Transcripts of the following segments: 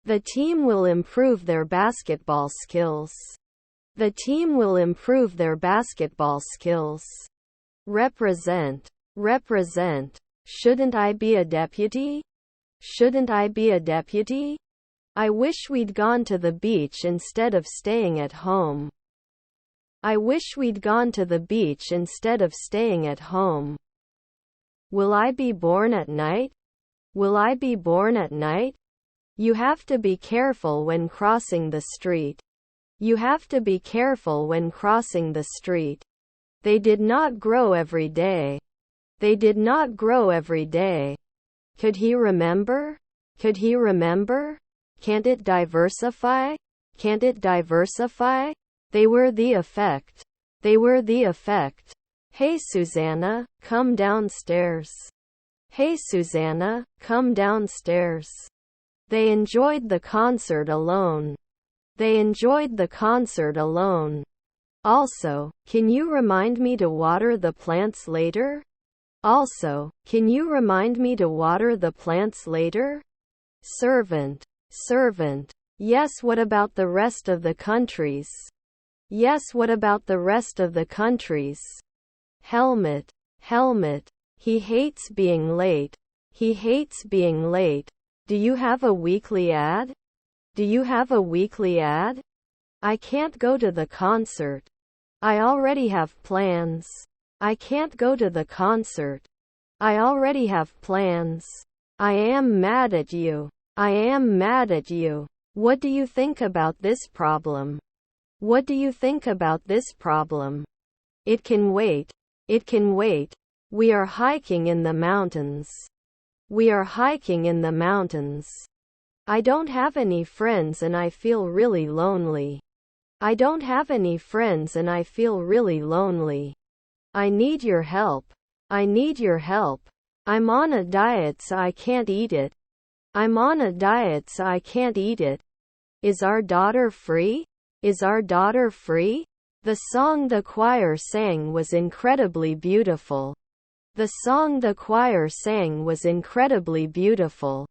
The team will improve their basketball skills. The team will improve their basketball skills. Represent. Represent. Shouldn't I be a deputy? Shouldn't I be a deputy? I wish we'd gone to the beach instead of staying at home. I wish we'd gone to the beach instead of staying at home. Will I be born at night? Will I be born at night? You have to be careful when crossing the street. You have to be careful when crossing the street. They did not grow every day. They did not grow every day. Could he remember? Could he remember? Can't it diversify? Can't it diversify? They were the effect. They were the effect. Hey Susanna, come downstairs. Hey Susanna, come downstairs. They enjoyed the concert alone. They enjoyed the concert alone. Also, can you remind me to water the plants later? Also, can you remind me to water the plants later? Servant. Servant. Yes, what about the rest of the countries? Yes, what about the rest of the countries? Helmet. Helmet. He hates being late. He hates being late. Do you have a weekly ad? Do you have a weekly ad? I can't go to the concert. I already have plans. I can't go to the concert. I already have plans. I am mad at you. I am mad at you. What do you think about this problem? What do you think about this problem? It can wait. It can wait. We are hiking in the mountains. We are hiking in the mountains. I don't have any friends and I feel really lonely. I don't have any friends and I feel really lonely. I need your help. I need your help. I'm on a diet so I can't eat it. I'm on a diet so I can't eat it. Is our daughter free? Is our daughter free? The song the choir sang was incredibly beautiful. The song the choir sang was incredibly beautiful.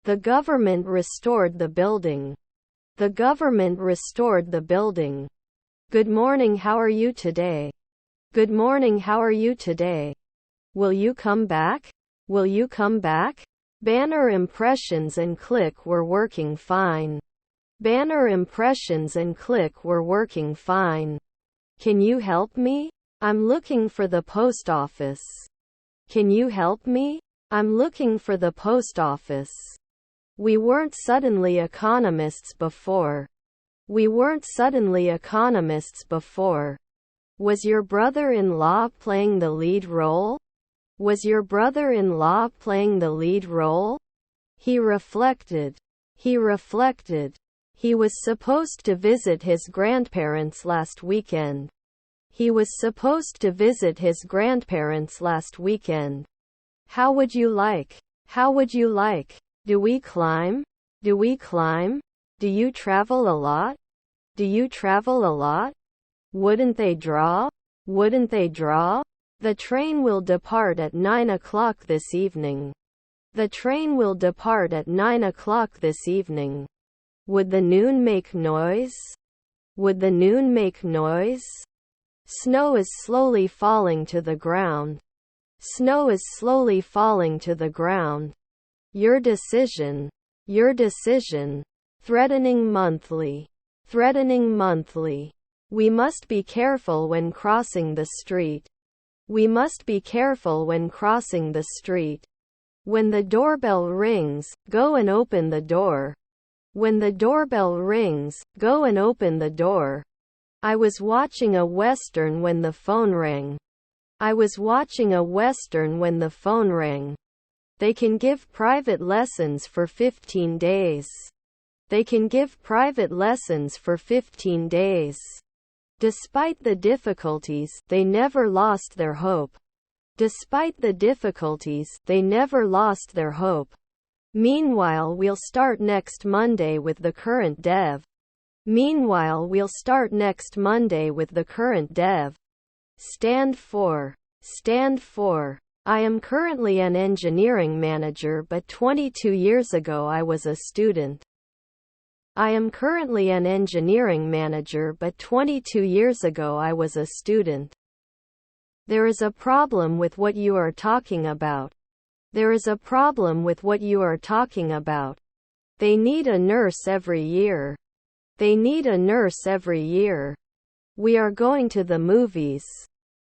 The government restored the building. The government restored the building. Good morning, how are you today? Good morning, how are you today? Will you come back? Will you come back? Banner impressions and click were working fine. Banner impressions and click were working fine. Can you help me? I'm looking for the post office. Can you help me? I'm looking for the post office. We weren't suddenly economists before. We weren't suddenly economists before. Was your brother-in-law playing the lead role? Was your brother-in-law playing the lead role? He reflected. He reflected. He was supposed to visit his grandparents last weekend. He was supposed to visit his grandparents last weekend. How would you like? How would you like? Do we climb? Do we climb? Do you travel a lot? Do you travel a lot? Wouldn't they draw? Wouldn't they draw? The train will depart at 9 o'clock this evening. The train will depart at 9 o'clock this evening. Would the noon make noise? Would the noon make noise? Snow is slowly falling to the ground. Snow is slowly falling to the ground. Your decision. Your decision. Threatening monthly. Threatening monthly. We must be careful when crossing the street. We must be careful when crossing the street. When the doorbell rings, go and open the door. When the doorbell rings, go and open the door. I was watching a western when the phone rang. I was watching a western when the phone rang. They can give private lessons for 15 days. They can give private lessons for 15 days. Despite the difficulties, they never lost their hope. Despite the difficulties, they never lost their hope. Meanwhile, we'll start next Monday with the current dev. Meanwhile, we'll start next Monday with the current dev. Stand for. Stand for. I am currently an engineering manager, but 22 years ago I was a student. I am currently an engineering manager, but 22 years ago I was a student. There is a problem with what you are talking about. There is a problem with what you are talking about. They need a nurse every year. They need a nurse every year. We are going to the movies.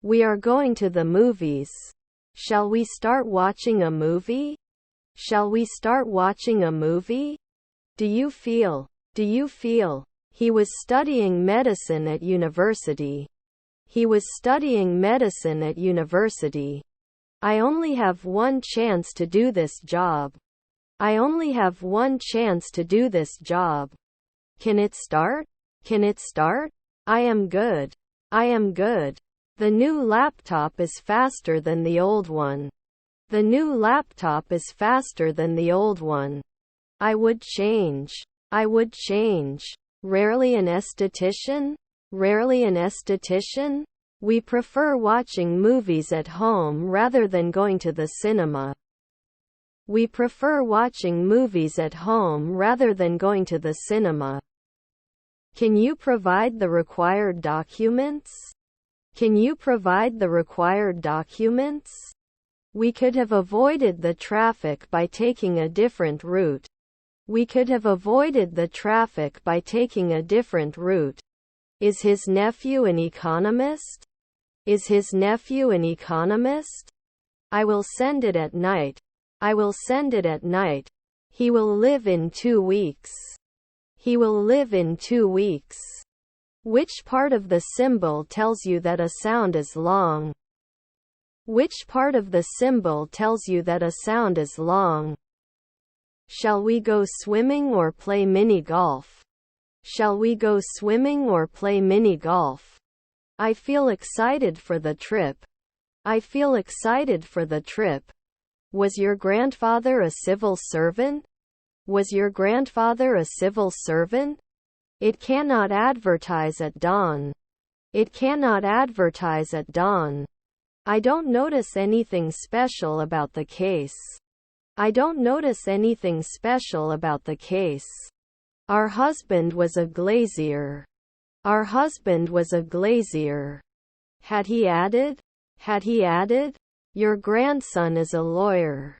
We are going to the movies. Shall we start watching a movie? Shall we start watching a movie? Do you feel? Do you feel? He was studying medicine at university. He was studying medicine at university. I only have one chance to do this job. I only have one chance to do this job. Can it start? Can it start? I am good. I am good. The new laptop is faster than the old one. The new laptop is faster than the old one. I would change. I would change. Rarely an esthetician? Rarely an esthetician? We prefer watching movies at home rather than going to the cinema. We prefer watching movies at home rather than going to the cinema. Can you provide the required documents? Can you provide the required documents? We could have avoided the traffic by taking a different route. We could have avoided the traffic by taking a different route. Is his nephew an economist? Is his nephew an economist? I will send it at night. I will send it at night. He will live in 2 weeks. He will live in 2 weeks. Which part of the symbol tells you that a sound is long? Which part of the symbol tells you that a sound is long? Shall we go swimming or play mini golf? Shall we go swimming or play mini golf? I feel excited for the trip. I feel excited for the trip. Was your grandfather a civil servant? Was your grandfather a civil servant? It cannot advertise at dawn. It cannot advertise at dawn. I don't notice anything special about the case. I don't notice anything special about the case. Our husband was a glazier. Our husband was a glazier. Had he added? Had he added? Your grandson is a lawyer.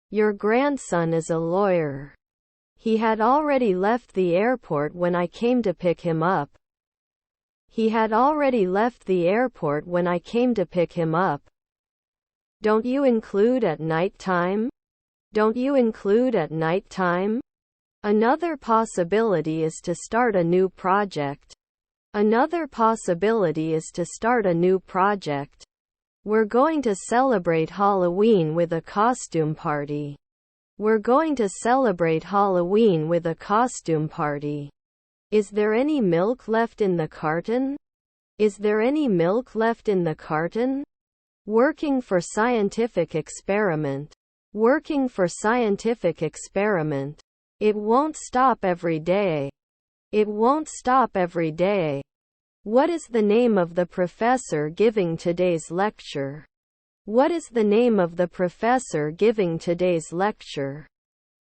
Your grandson is a lawyer. He had already left the airport when I came to pick him up. He had already left the airport when I came to pick him up. Don't you include at night time? Don't you include at night time? Another possibility is to start a new project. Another possibility is to start a new project. We're going to celebrate Halloween with a costume party. We're going to celebrate Halloween with a costume party. Is there any milk left in the carton? Is there any milk left in the carton? Working for scientific experiment. Working for scientific experiment. It won't stop every day. It won't stop every day. What is the name of the professor giving today's lecture? What is the name of the professor giving today's lecture?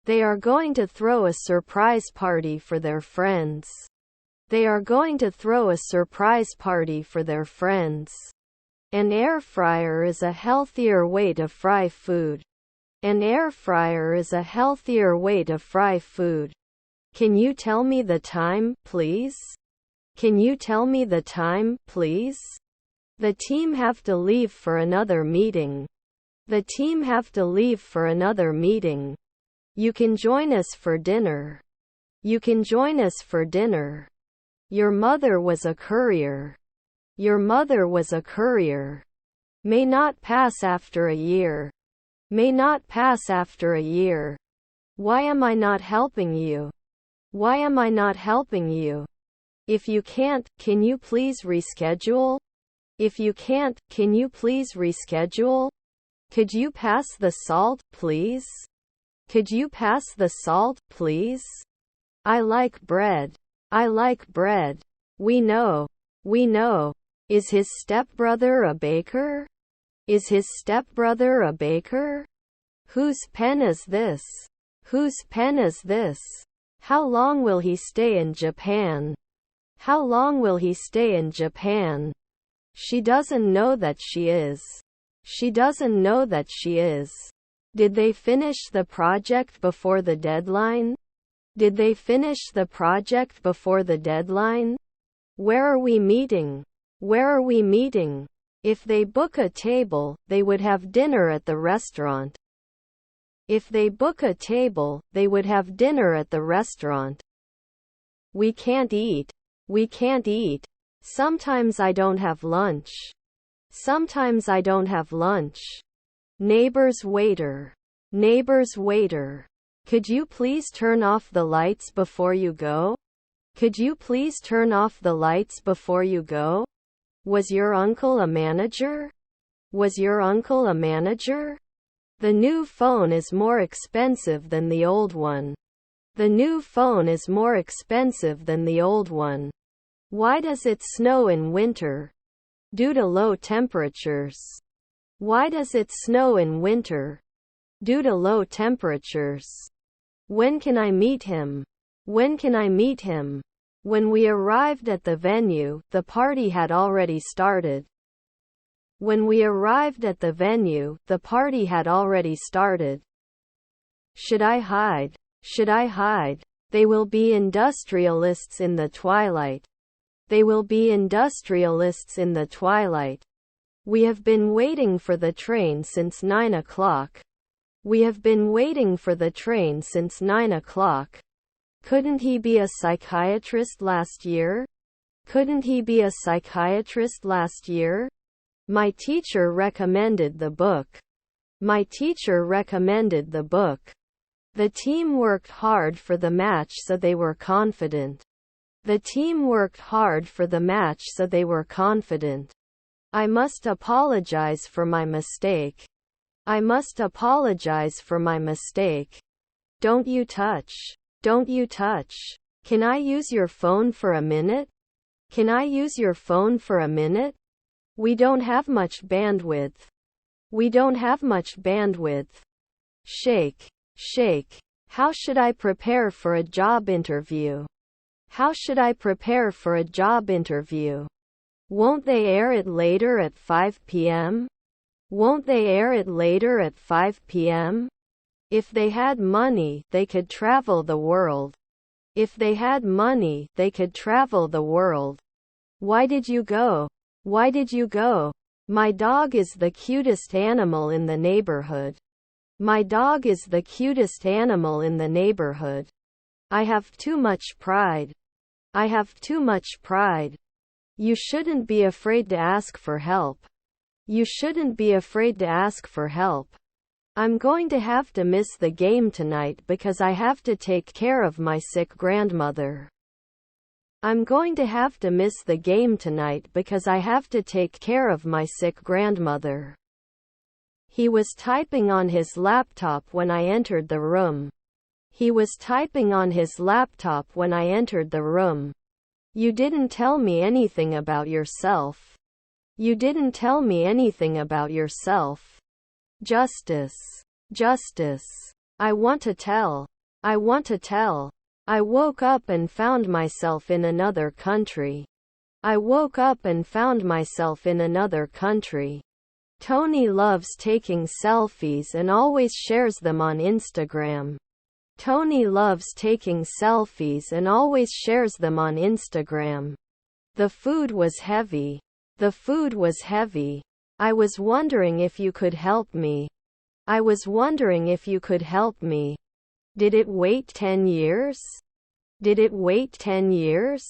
They are going to throw a surprise party for their friends. They are going to throw a surprise party for their friends. An air fryer is a healthier way to fry food. An air fryer is a healthier way to fry food. Can you tell me the time, please? Can you tell me the time, please? The team have to leave for another meeting. The team have to leave for another meeting. You can join us for dinner. You can join us for dinner. Your mother was a courier. Your mother was a courier. May not pass after a year. May not pass after a year. Why am I not helping you? Why am I not helping you? If you can't, can you please reschedule? If you can't, can you please reschedule? Could you pass the salt, please? Could you pass the salt, please? I like bread. I like bread. We know. We know. Is his stepbrother a baker? Is his stepbrother a baker? Whose pen is this? Whose pen is this? How long will he stay in Japan? How long will he stay in Japan? She doesn't know that she is. She doesn't know that she is. Did they finish the project before the deadline? Did they finish the project before the deadline? Where are we meeting? Where are we meeting? If they book a table, they would have dinner at the restaurant. If they book a table, they would have dinner at the restaurant. We can't eat. We can't eat. Sometimes I don't have lunch. Sometimes I don't have lunch. Neighbor's waiter. Neighbor's waiter. Could you please turn off the lights before you go? Could you please turn off the lights before you go? Was your uncle a manager? Was your uncle a manager? The new phone is more expensive than the old one. The new phone is more expensive than the old one. Why does it snow in winter? Due to low temperatures. Why does it snow in winter? Due to low temperatures. When can I meet him? When can I meet him? When we arrived at the venue, the party had already started. When we arrived at the venue, the party had already started. Should I hide? Should I hide? They will be industrialists in the twilight. They will be industrialists in the twilight. We have been waiting for the train since 9 o'clock. We have been waiting for the train since 9 o'clock. Couldn't he be a psychiatrist last year? Couldn't he be a psychiatrist last year? My teacher recommended the book. My teacher recommended the book. The team worked hard for the match so they were confident. The team worked hard for the match so they were confident. I must apologize for my mistake. I must apologize for my mistake. Don't you touch. Don't you touch. Can I use your phone for a minute? Can I use your phone for a minute? We don't have much bandwidth. We don't have much bandwidth. Shake. Shake. How should I prepare for a job interview? How should I prepare for a job interview? Won't they air it later at 5 p.m.? Won't they air it later at 5 p.m.? If they had money, they could travel the world. If they had money, they could travel the world. Why did you go? Why did you go? My dog is the cutest animal in the neighborhood. My dog is the cutest animal in the neighborhood. I have too much pride. I have too much pride. You shouldn't be afraid to ask for help. You shouldn't be afraid to ask for help. I'm going to have to miss the game tonight because I have to take care of my sick grandmother. I'm going to have to miss the game tonight because I have to take care of my sick grandmother. He was typing on his laptop when I entered the room. He was typing on his laptop when I entered the room. You didn't tell me anything about yourself. You didn't tell me anything about yourself. Justice. Justice. I want to tell. I want to tell. I woke up and found myself in another country. I woke up and found myself in another country. Tony loves taking selfies and always shares them on Instagram. Tony loves taking selfies and always shares them on Instagram. The food was heavy. The food was heavy. I was wondering if you could help me. I was wondering if you could help me. Did it wait 10 years? Did it wait 10 years?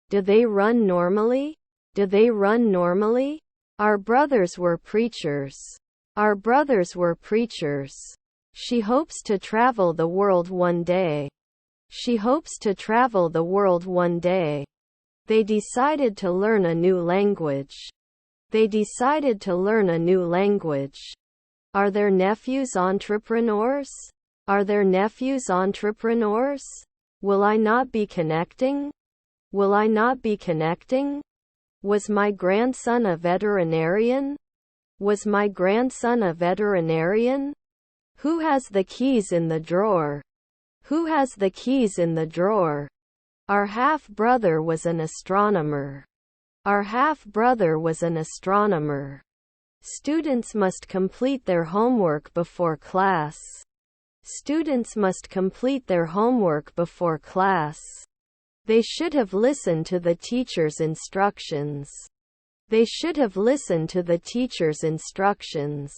Do they run normally? Do they run normally? Our brothers were preachers. Our brothers were preachers. She hopes to travel the world one day. She hopes to travel the world one day. They decided to learn a new language. They decided to learn a new language. Are their nephews entrepreneurs? Are their nephews entrepreneurs? Will I not be connecting? Will I not be connecting? Was my grandson a veterinarian? Was my grandson a veterinarian? Who has the keys in the drawer? Who has the keys in the drawer? Our half-brother was an astronomer. Our half-brother was an astronomer. Students must complete their homework before class. Students must complete their homework before class. They should have listened to the teacher's instructions. They should have listened to the teacher's instructions.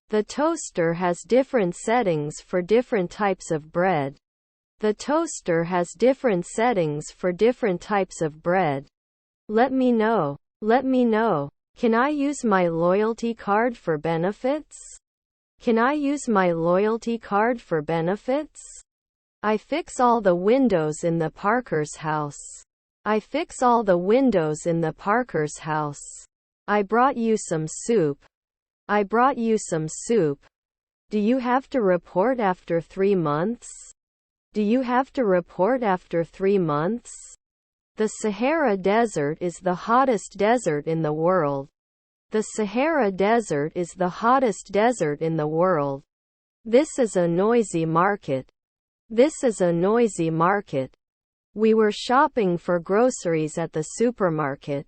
The toaster has different settings for different types of bread. The toaster has different settings for different types of bread. Let me know. Let me know. Can I use my loyalty card for benefits? Can I use my loyalty card for benefits? I fix all the windows in the Parker's house. I fix all the windows in the Parker's house. I brought you some soup. I brought you some soup. Do you have to report after 3 months? Do you have to report after 3 months? The Sahara Desert is the hottest desert in the world. The Sahara Desert is the hottest desert in the world. This is a noisy market. This is a noisy market. We were shopping for groceries at the supermarket.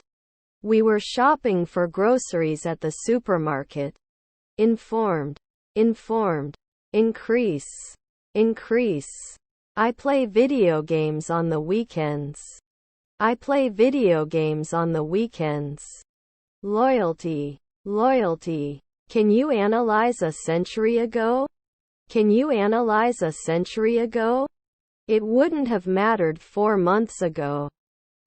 We were shopping for groceries at the supermarket. Informed. Informed. Increase. Increase. I play video games on the weekends. I play video games on the weekends. Loyalty. Loyalty. Can you analyze a century ago? Can you analyze a century ago? It wouldn't have mattered 4 months ago.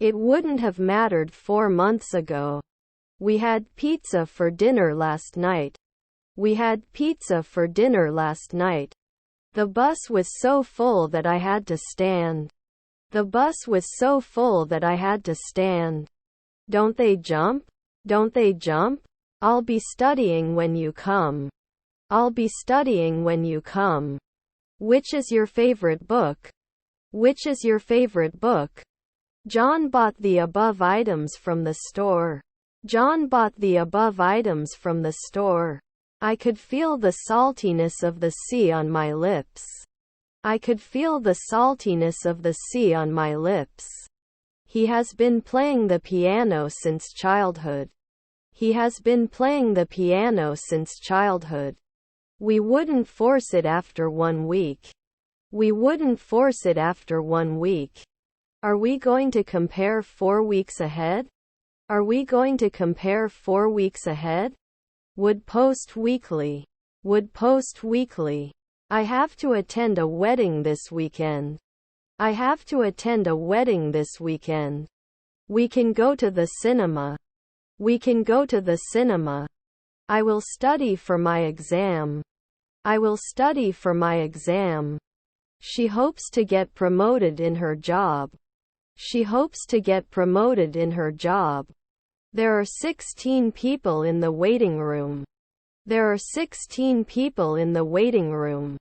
It wouldn't have mattered 4 months ago. We had pizza for dinner last night. We had pizza for dinner last night. The bus was so full that I had to stand. The bus was so full that I had to stand. Don't they jump? Don't they jump? I'll be studying when you come. I'll be studying when you come. Which is your favorite book? Which is your favorite book? John bought the above items from the store. John bought the above items from the store. I could feel the saltiness of the sea on my lips. I could feel the saltiness of the sea on my lips. He has been playing the piano since childhood. He has been playing the piano since childhood. We wouldn't force it after 1 week. We wouldn't force it after 1 week. Are we going to compare 4 weeks ahead? Are we going to compare 4 weeks ahead? Would post weekly. Would post weekly. I have to attend a wedding this weekend. I have to attend a wedding this weekend. We can go to the cinema. We can go to the cinema. I will study for my exam. I will study for my exam. She hopes to get promoted in her job. She hopes to get promoted in her job. There are 16 people in the waiting room. There are 16 people in the waiting room.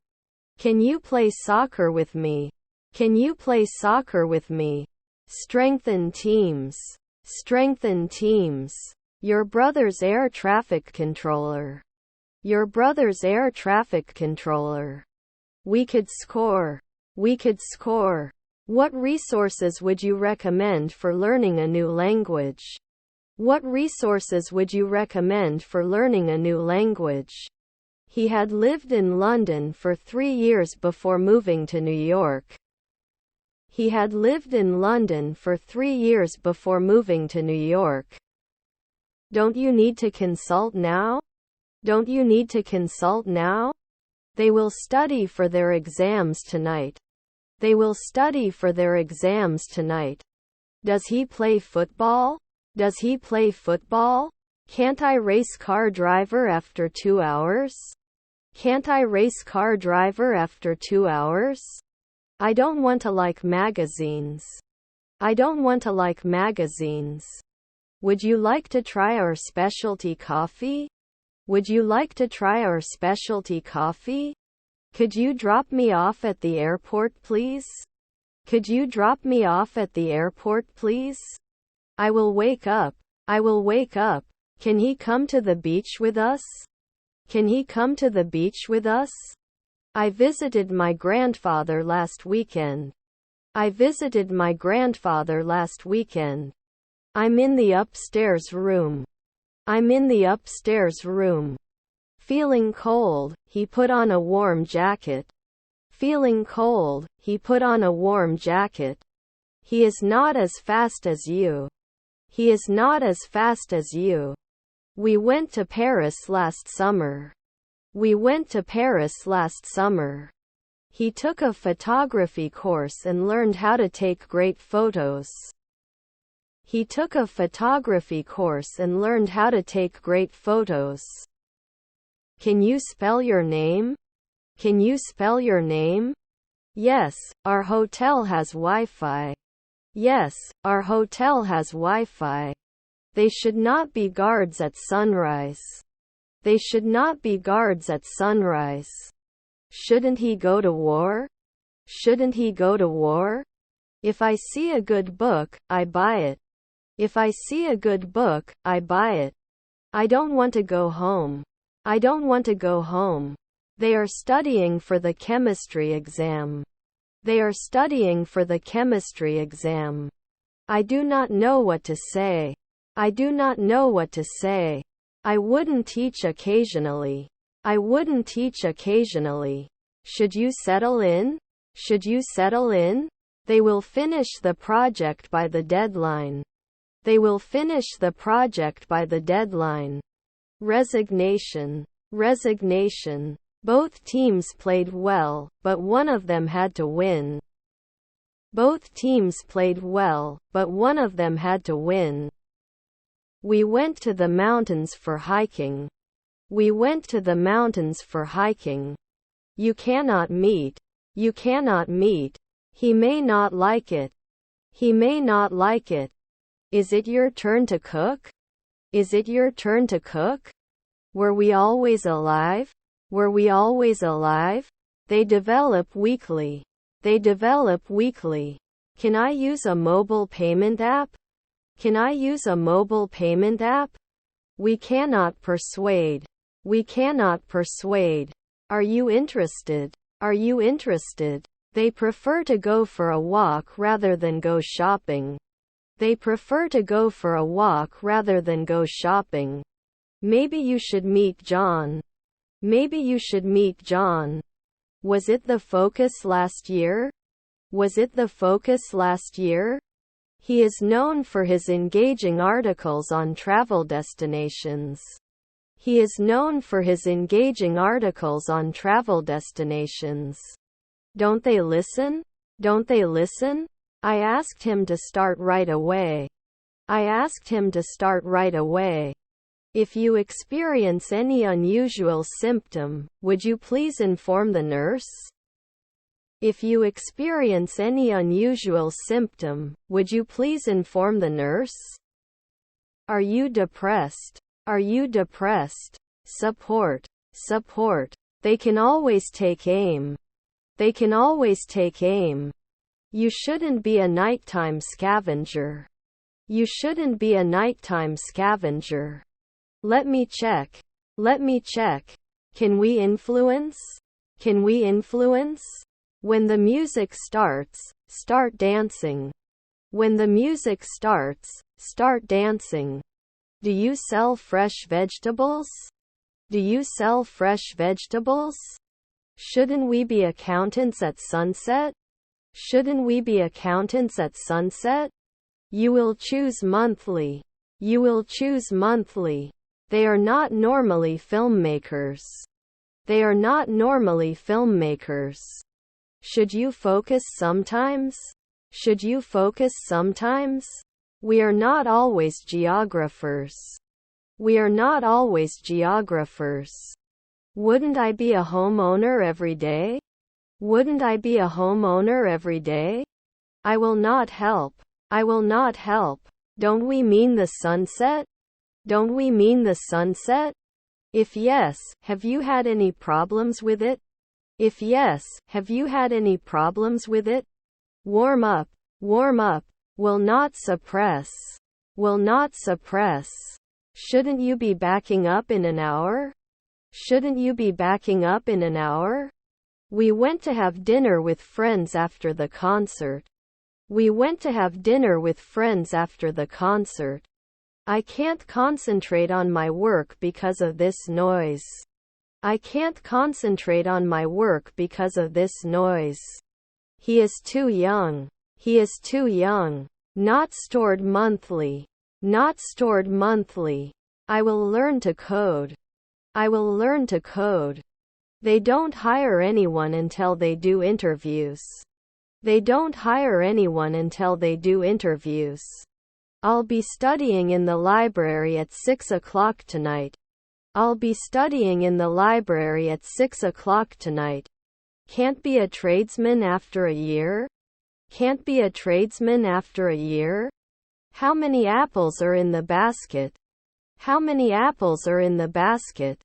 Can you play soccer with me? Can you play soccer with me? Strengthen teams. Strengthen teams. Your brother's air traffic controller. Your brother's air traffic controller. We could score. We could score. What resources would you recommend for learning a new language? What resources would you recommend for learning a new language? He had lived in London for 3 years before moving to New York. He had lived in London for 3 years before moving to New York. Don't you need to consult now? Don't you need to consult now? They will study for their exams tonight. They will study for their exams tonight. Does he play football? Does he play football? Can't I race car driver after 2 hours? Can't I race car driver after 2 hours? I don't want to like magazines. I don't want to like magazines. Would you like to try our specialty coffee? Would you like to try our specialty coffee? Could you drop me off at the airport, please? Could you drop me off at the airport, please? I will wake up. I will wake up. Can he come to the beach with us? Can he come to the beach with us? I visited my grandfather last weekend. I visited my grandfather last weekend. I'm in the upstairs room. I'm in the upstairs room. Feeling cold, he put on a warm jacket. Feeling cold, he put on a warm jacket. He is not as fast as you. He is not as fast as you. We went to Paris last summer. We went to Paris last summer. He took a photography course and learned how to take great photos. He took a photography course and learned how to take great photos. Can you spell your name? Can you spell your name? Yes, our hotel has Wi-Fi. Yes, our hotel has Wi-Fi. They should not be guards at sunrise. They should not be guards at sunrise. Shouldn't he go to war? Shouldn't he go to war? If I see a good book, I buy it. If I see a good book, I buy it. I don't want to go home. I don't want to go home. They are studying for the chemistry exam. They are studying for the chemistry exam. I do not know what to say. I do not know what to say. I wouldn't teach occasionally. I wouldn't teach occasionally. Should you settle in? Should you settle in? They will finish the project by the deadline. They will finish the project by the deadline. Resignation. Resignation. Both teams played well, but one of them had to win. Both teams played well, but one of them had to win. We went to the mountains for hiking. We went to the mountains for hiking. You cannot meet. You cannot meet. He may not like it. He may not like it. Is it your turn to cook? Is it your turn to cook? Were we always alive? Were we always alive? They develop weekly. They develop weekly. Can I use a mobile payment app? Can I use a mobile payment app? We cannot persuade. We cannot persuade. Are you interested? Are you interested? They prefer to go for a walk rather than go shopping. They prefer to go for a walk rather than go shopping. Maybe you should meet John. Maybe you should meet John. Was it the focus last year? Was it the focus last year? He is known for his engaging articles on travel destinations. He is known for his engaging articles on travel destinations. Don't they listen? Don't they listen? I asked him to start right away. I asked him to start right away. If you experience any unusual symptom, would you please inform the nurse? If you experience any unusual symptom, would you please inform the nurse? Are you depressed? Are you depressed? Support. Support. They can always take aim. They can always take aim. You shouldn't be a nighttime scavenger. You shouldn't be a nighttime scavenger. Let me check. Let me check. Can we influence? Can we influence? When the music starts, start dancing. When the music starts, start dancing. Do you sell fresh vegetables? Do you sell fresh vegetables? Shouldn't we be accountants at sunset? Shouldn't we be accountants at sunset? You will choose monthly. You will choose monthly. They are not normally filmmakers. They are not normally filmmakers. Should you focus sometimes? Should you focus sometimes? We are not always geographers. We are not always geographers. Wouldn't I be a homeowner every day? Wouldn't I be a homeowner every day? I will not help. I will not help. Don't we mean the sunset? Don't we mean the sunset? If yes, have you had any problems with it? If yes, have you had any problems with it? Warm up. Warm up. Will not suppress. Will not suppress. Shouldn't you be backing up in an hour? Shouldn't you be backing up in an hour? We went to have dinner with friends after the concert. We went to have dinner with friends after the concert. I can't concentrate on my work because of this noise. I can't concentrate on my work because of this noise. He is too young. He is too young. Not stored monthly. Not stored monthly. I will learn to code. I will learn to code. They don't hire anyone until they do interviews. They don't hire anyone until they do interviews. I'll be studying in the library at 6 o'clock tonight. I'll be studying in the library at 6 o'clock tonight. Can't be a tradesman after a year? Can't be a tradesman after a year? How many apples are in the basket? How many apples are in the basket?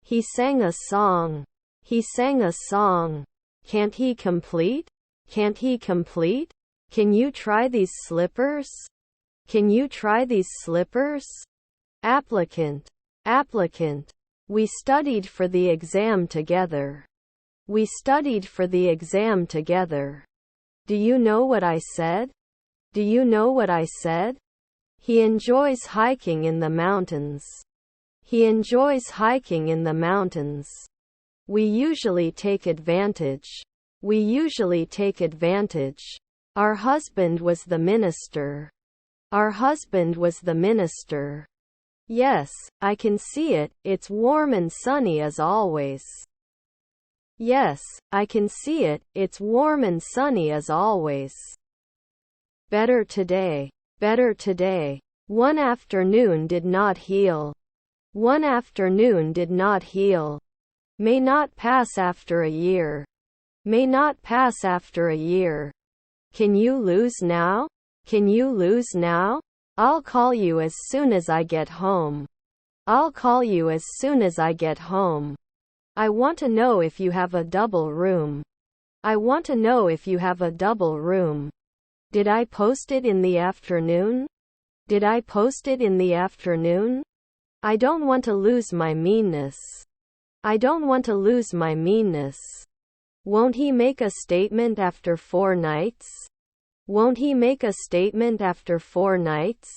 He sang a song. He sang a song. Can't he complete? Can't he complete? Can you try these slippers? Can you try these slippers? Applicant. Applicant. We studied for the exam together. We studied for the exam together. Do you know what I said? Do you know what I said? He enjoys hiking in the mountains. He enjoys hiking in the mountains. We usually take advantage. We usually take advantage. Our husband was the minister. Our husband was the minister. Yes, I can see it, it's warm and sunny as always. Yes, I can see it, it's warm and sunny as always. Better today. Better today. One afternoon did not heal. One afternoon did not heal. May not pass after a year. May not pass after a year. Can you lose now? Can you lose now? I'll call you as soon as I get home. I'll call you as soon as I get home. I want to know if you have a double room. I want to know if you have a double room. Did I post it in the afternoon? Did I post it in the afternoon? I don't want to lose my meanness. I don't want to lose my meanness. Won't he make a statement after 4 nights? Won't he make a statement after 4 nights?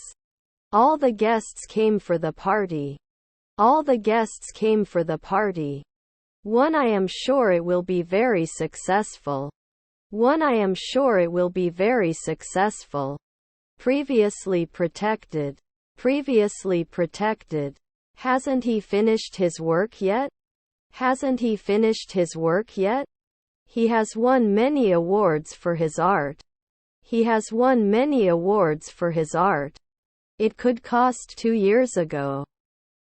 All the guests came for the party. All the guests came for the party. One, I am sure it will be very successful. One, I am sure it will be very successful. Previously protected. Previously protected. Hasn't he finished his work yet? Hasn't he finished his work yet? He has won many awards for his art. He has won many awards for his art. It could cost 2 years ago.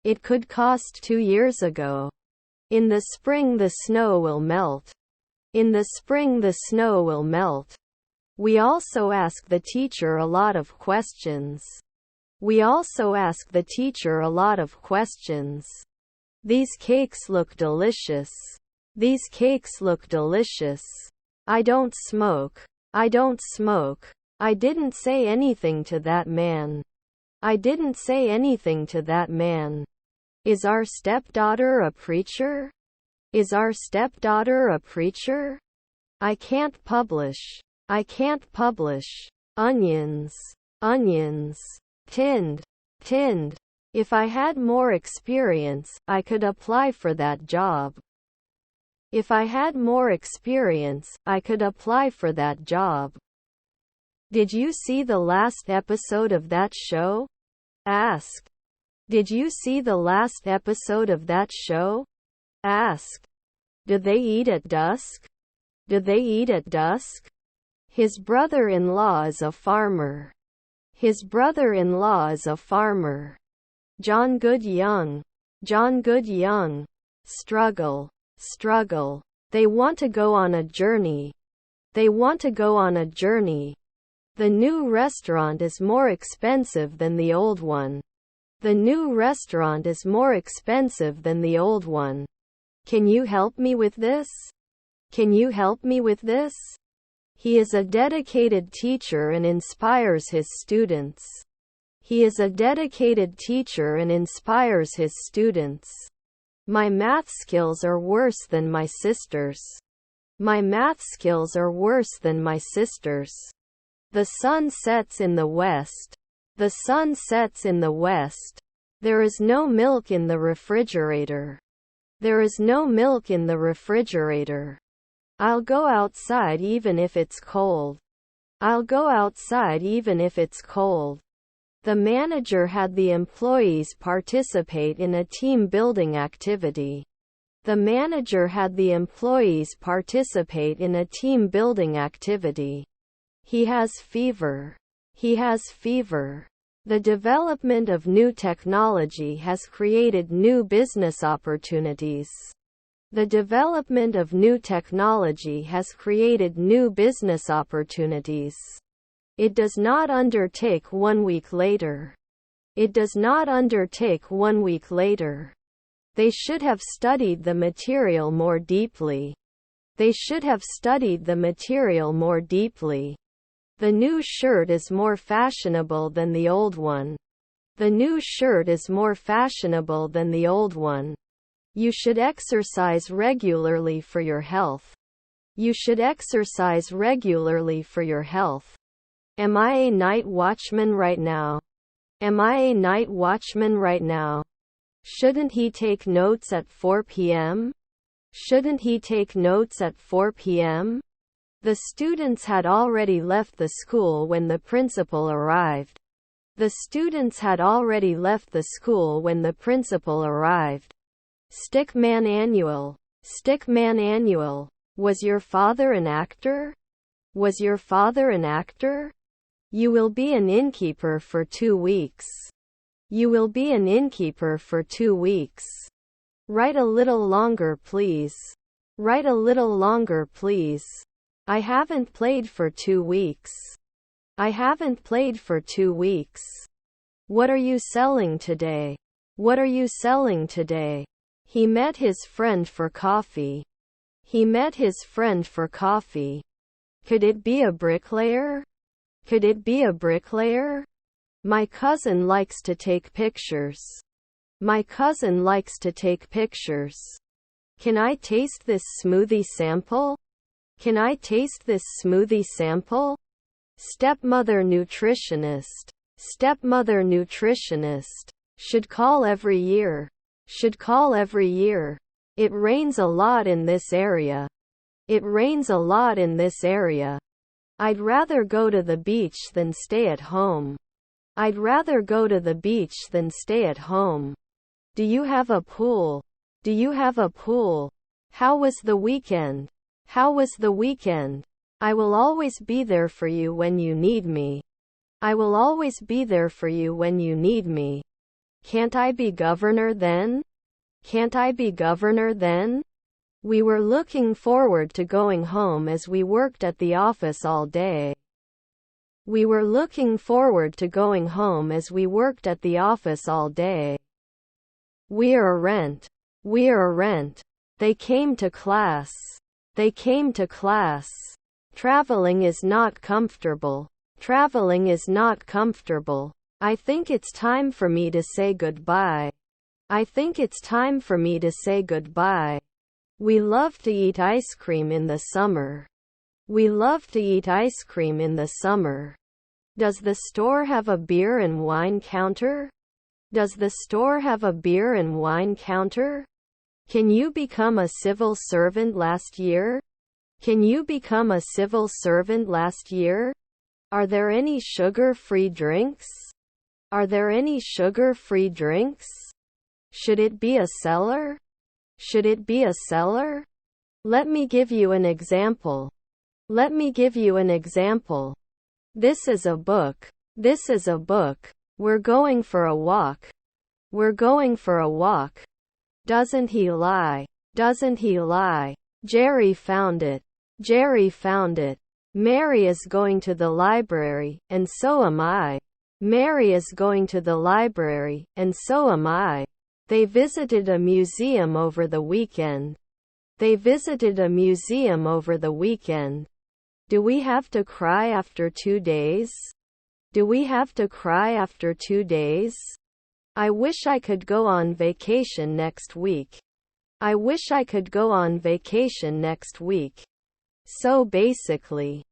It could cost 2 years ago. In the spring the snow will melt. In the spring the snow will melt. We also ask the teacher a lot of questions. We also ask the teacher a lot of questions. These cakes look delicious. These cakes look delicious. I don't smoke. I don't smoke. I didn't say anything to that man. I didn't say anything to that man. Is our stepdaughter a preacher? Is our stepdaughter a preacher? I can't publish. I can't publish. Onions. Onions. Tinned. Tinned. If I had more experience, I could apply for that job. If I had more experience, I could apply for that job. Did you see the last episode of that show? Asked. Did you see the last episode of that show? Asked. Did they eat at dusk? Did they eat at dusk? His brother-in-law is a farmer. His brother-in-law is a farmer. John Good Young. John Good Young. Struggle. Struggle. They want to go on a journey. They want to go on a journey. The new restaurant is more expensive than the old one. The new restaurant is more expensive than the old one. Can you help me with this? Can you help me with this? He is a dedicated teacher and inspires his students. He is a dedicated teacher and inspires his students. My math skills are worse than my sister's. My math skills are worse than my sister's. The sun sets in the west. The sun sets in the west. There is no milk in the refrigerator. There is no milk in the refrigerator. I'll go outside even if it's cold. I'll go outside even if it's cold. The manager had the employees participate in a team building activity. The manager had the employees participate in a team building activity. He has fever. He has fever. The development of new technology has created new business opportunities. The development of new technology has created new business opportunities. It does not undertake 1 week later. It does not undertake 1 week later. They should have studied the material more deeply. They should have studied the material more deeply. The new shirt is more fashionable than the old one. The new shirt is more fashionable than the old one. You should exercise regularly for your health. You should exercise regularly for your health. Am I a night watchman right now? Am I a night watchman right now? Shouldn't he take notes at 4 p.m.? Shouldn't he take notes at 4 p.m.? The students had already left the school when the principal arrived. The students had already left the school when the principal arrived. Stickman annual. Stickman annual. Was your father an actor? Was your father an actor? You will be an innkeeper for 2 weeks. You will be an innkeeper for 2 weeks. Write a little longer, please. Write a little longer, please. I haven't played for 2 weeks. I haven't played for 2 weeks. What are you selling today? What are you selling today? He met his friend for coffee. He met his friend for coffee. Could it be a bricklayer? Could it be a bricklayer? My cousin likes to take pictures. My cousin likes to take pictures. Can I taste this smoothie sample? Can I taste this smoothie sample? Stepmother nutritionist. Stepmother nutritionist. Should call every year. Should call every year. It rains a lot in this area. It rains a lot in this area. I'd rather go to the beach than stay at home. I'd rather go to the beach than stay at home. Do you have a pool? Do you have a pool? How was the weekend? How was the weekend? I will always be there for you when you need me. I will always be there for you when you need me. Can't I be governor then? Can't I be governor then? We were looking forward to going home as we worked at the office all day. We were looking forward to going home as we worked at the office all day. We're a rent. We're a rent. They came to class. They came to class. Traveling is not comfortable. Traveling is not comfortable. I think it's time for me to say goodbye. I think it's time for me to say goodbye. We love to eat ice cream in the summer. We love to eat ice cream in the summer. Does the store have a beer and wine counter? Does the store have a beer and wine counter? Can you become a civil servant last year? Can you become a civil servant last year? Are there any sugar-free drinks? Are there any sugar-free drinks? Should it be a cellar? Should it be a cellar? Let me give you an example. Let me give you an example. This is a book. This is a book. We're going for a walk. We're going for a walk. Doesn't he lie? Doesn't he lie? Jerry found it. Jerry found it. Mary is going to the library, and so am I. Mary is going to the library, and so am I. They visited a museum over the weekend. They visited a museum over the weekend. Do we have to cry after 2 days? Do we have to cry after 2 days? I wish I could go on vacation next week. I wish I could go on vacation next week. So basically.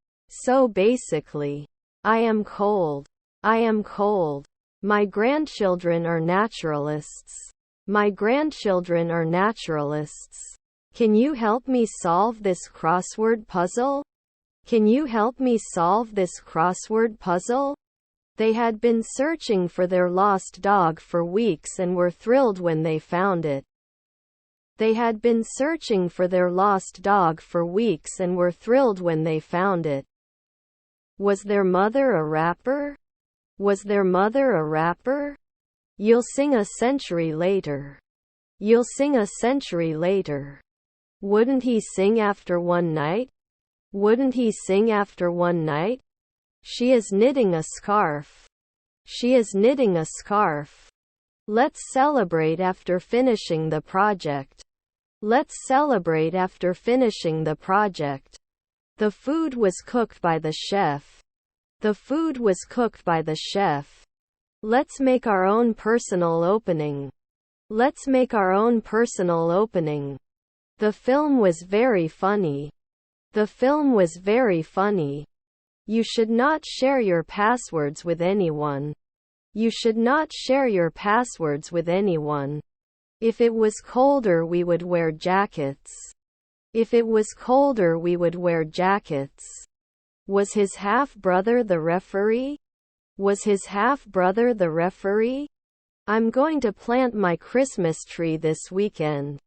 I am cold. I am cold. My grandchildren are naturalists. My grandchildren are naturalists. Can you help me solve this crossword puzzle? Can you help me solve this crossword puzzle? They had been searching for their lost dog for weeks and were thrilled when they found it. They had been searching for their lost dog for weeks and were thrilled when they found it. Was their mother a rapper? Was their mother a rapper? You'll sing a century later. You'll sing a century later. Wouldn't he sing after one night? Wouldn't he sing after one night? She is knitting a scarf. She is knitting a scarf. Let's celebrate after finishing the project. Let's celebrate after finishing the project. The food was cooked by the chef. The food was cooked by the chef. Let's make our own personal opening. Let's make our own personal opening. The film was very funny. The film was very funny. You should not share your passwords with anyone. You should not share your passwords with anyone. If it was colder, we would wear jackets. If it was colder, we would wear jackets. Was his half-brother the referee? Was his half-brother the referee? I'm going to plant my Christmas tree this weekend.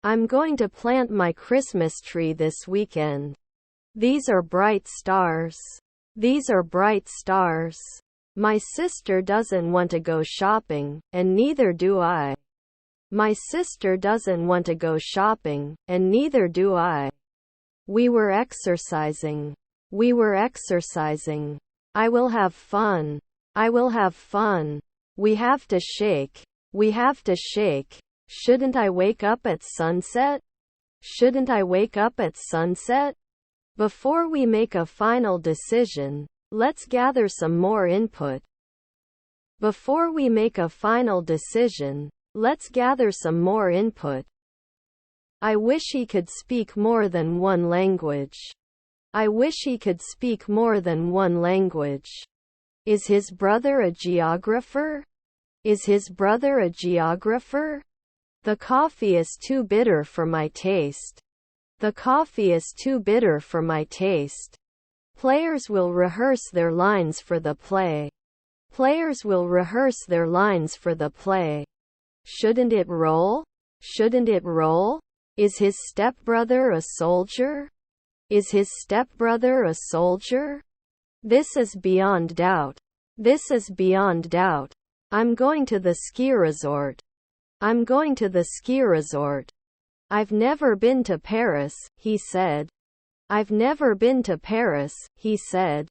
I'm going to plant my Christmas tree this weekend. These are bright stars. These are bright stars. My sister doesn't want to go shopping, and neither do I. My sister doesn't want to go shopping, and neither do I. We were exercising. We were exercising. I will have fun. I will have fun. We have to shake. We have to shake. Shouldn't I wake up at sunset? Shouldn't I wake up at sunset? Before we make a final decision, let's gather some more input. Before we make a final decision, let's gather some more input. I wish he could speak more than one language. I wish he could speak more than one language. Is his brother a geographer? Is his brother a geographer? The coffee is too bitter for my taste. The coffee is too bitter for my taste. Players will rehearse their lines for the play. Players will rehearse their lines for the play. Shouldn't it roll? Shouldn't it roll? Is his stepbrother a soldier? Is his stepbrother a soldier? This is beyond doubt. This is beyond doubt. I'm going to the ski resort. I'm going to the ski resort. I've never been to Paris, he said. I've never been to Paris, he said.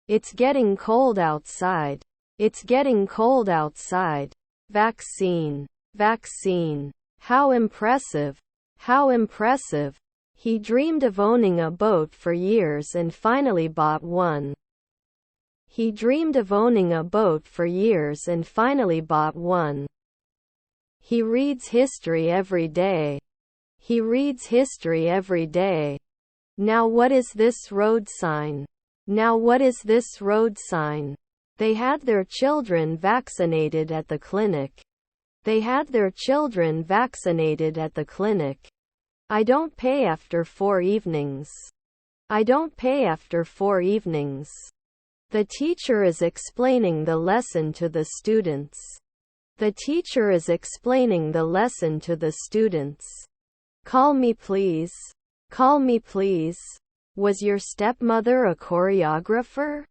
It's getting cold outside. It's getting cold outside. Vaccine. Vaccine. How impressive. How impressive. He dreamed of owning a boat for years and finally bought one. He dreamed of owning a boat for years and finally bought one. He reads history every day. He reads history every day. Now what is this road sign? Now what is this road sign? They had their children vaccinated at the clinic. They had their children vaccinated at the clinic. I don't pay after 4 evenings. I don't pay after 4 evenings. The teacher is explaining the lesson to the students. The teacher is explaining the lesson to the students. Call me please. Call me please. Was your stepmother a choreographer?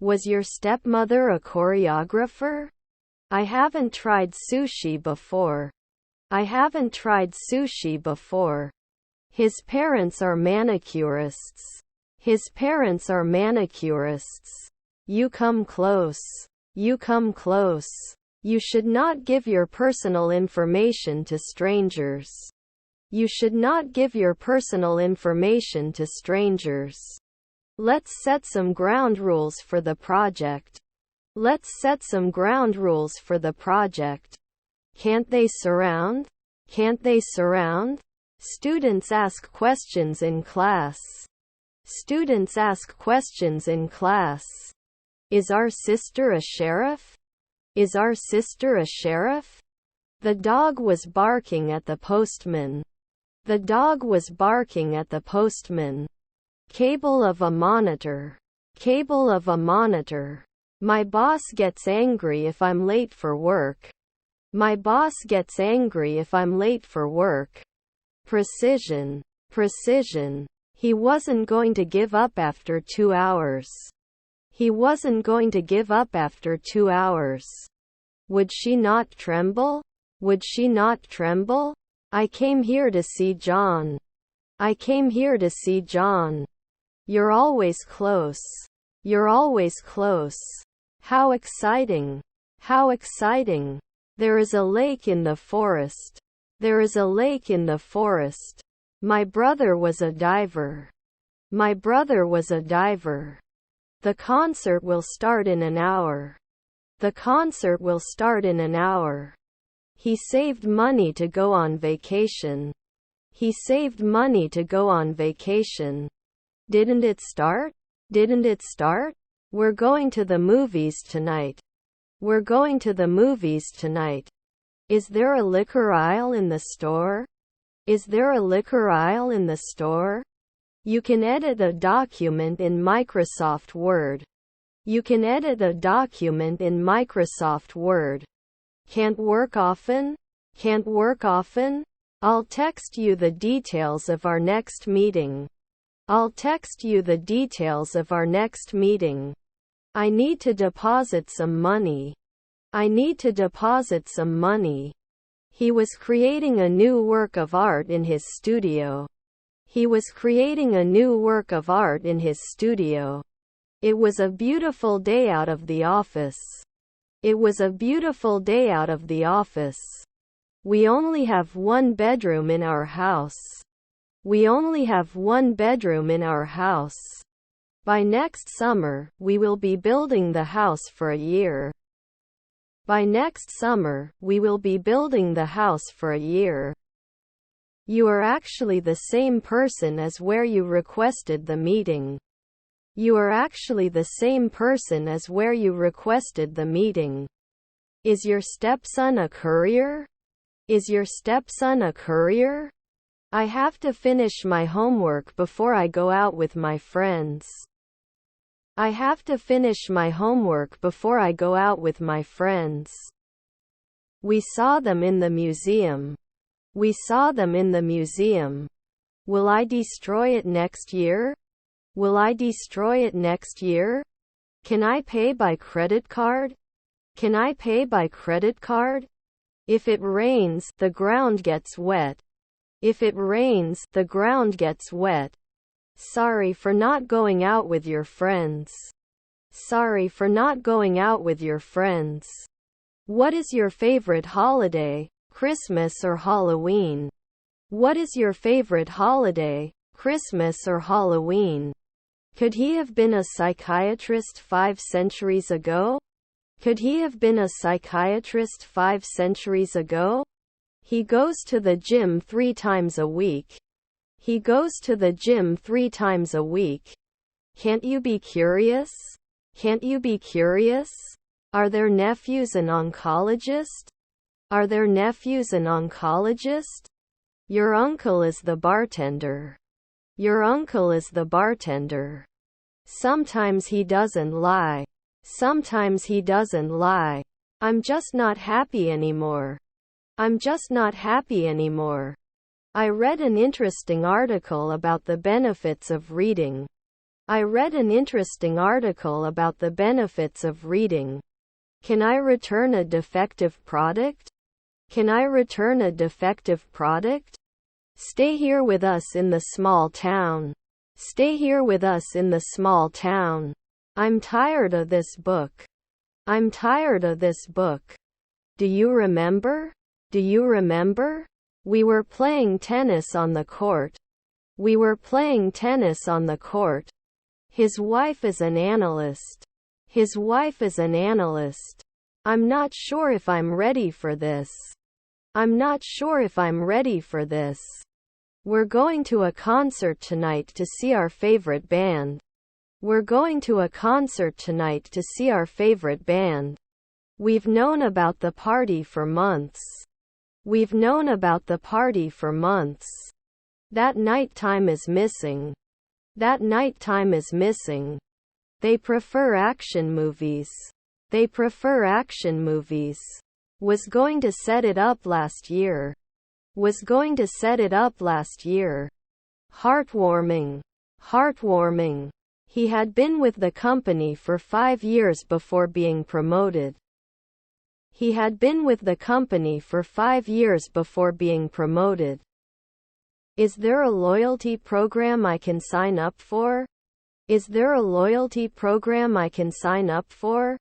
Was your stepmother a choreographer? I haven't tried sushi before. I haven't tried sushi before. His parents are manicurists. His parents are manicurists. You come close. You come close. You should not give your personal information to strangers. You should not give your personal information to strangers. Let's set some ground rules for the project. Let's set some ground rules for the project. Can't they surround? Can't they surround? Students ask questions in class. Students ask questions in class. Is our sister a sheriff? Is our sister a sheriff? The dog was barking at the postman. The dog was barking at the postman. Cable of a monitor. Cable of a monitor. My boss gets angry if I'm late for work. My boss gets angry if I'm late for work. Precision. Precision. He wasn't going to give up after 2 hours. He wasn't going to give up after 2 hours. Would she not tremble? Would she not tremble? I came here to see John. I came here to see John. You're always close. You're always close. How exciting. How exciting. There is a lake in the forest. There is a lake in the forest. My brother was a diver. My brother was a diver. The concert will start in an hour. The concert will start in an hour. He saved money to go on vacation. He saved money to go on vacation. Didn't it start? Didn't it start? We're going to the movies tonight. We're going to the movies tonight. Is there a liquor aisle in the store? Is there a liquor aisle in the store? You can edit a document in Microsoft Word. You can edit a document in Microsoft Word. Can't work often? Can't work often? I'll text you the details of our next meeting. I'll text you the details of our next meeting. I need to deposit some money. I need to deposit some money. He was creating a new work of art in his studio. He was creating a new work of art in his studio. It was a beautiful day out of the office. It was a beautiful day out of the office. We only have one bedroom in our house. We only have one bedroom in our house. By next summer, we will be building the house for a year. By next summer, we will be building the house for a year. You are actually the same person as where you requested the meeting. You are actually the same person as where you requested the meeting. Is your stepson a courier? Is your stepson a courier? I have to finish my homework before I go out with my friends. I have to finish my homework before I go out with my friends. We saw them in the museum. We saw them in the museum. Will I destroy it next year? Will I destroy it next year? Can I pay by credit card? Can I pay by credit card? If it rains, the ground gets wet. If it rains, the ground gets wet. Sorry for not going out with your friends. Sorry for not going out with your friends. What is your favorite holiday, Christmas or Halloween? What is your favorite holiday, Christmas or Halloween? Could he have been a psychiatrist 5 centuries ago? Could he have been a psychiatrist 5 centuries ago? He goes to the gym 3 times a week. He goes to the gym 3 times a week. Can't you be curious? Can't you be curious? Are their nephews an oncologist? Are their nephews an oncologist? Your uncle is the bartender. Your uncle is the bartender. Sometimes he doesn't lie. Sometimes he doesn't lie. I'm just not happy anymore. I'm just not happy anymore. I read an interesting article about the benefits of reading. I read an interesting article about the benefits of reading. Can I return a defective product? Can I return a defective product? Stay here with us in the small town. Stay here with us in the small town. I'm tired of this book. I'm tired of this book. Do you remember? Do you remember? We were playing tennis on the court. We were playing tennis on the court. His wife is an analyst. His wife is an analyst. I'm not sure if I'm ready for this. I'm not sure if I'm ready for this. We're going to a concert tonight to see our favorite band. We're going to a concert tonight to see our favorite band. We've known about the party for months. We've known about the party for months. That nighttime is missing. That nighttime is missing. They prefer action movies. They prefer action movies. Was going to set it up last year. Was going to set it up last year. Heartwarming. Heartwarming. He had been with the company for 5 years before being promoted. He had been with the company for 5 years before being promoted. Is there a loyalty program I can sign up for? Is there a loyalty program I can sign up for?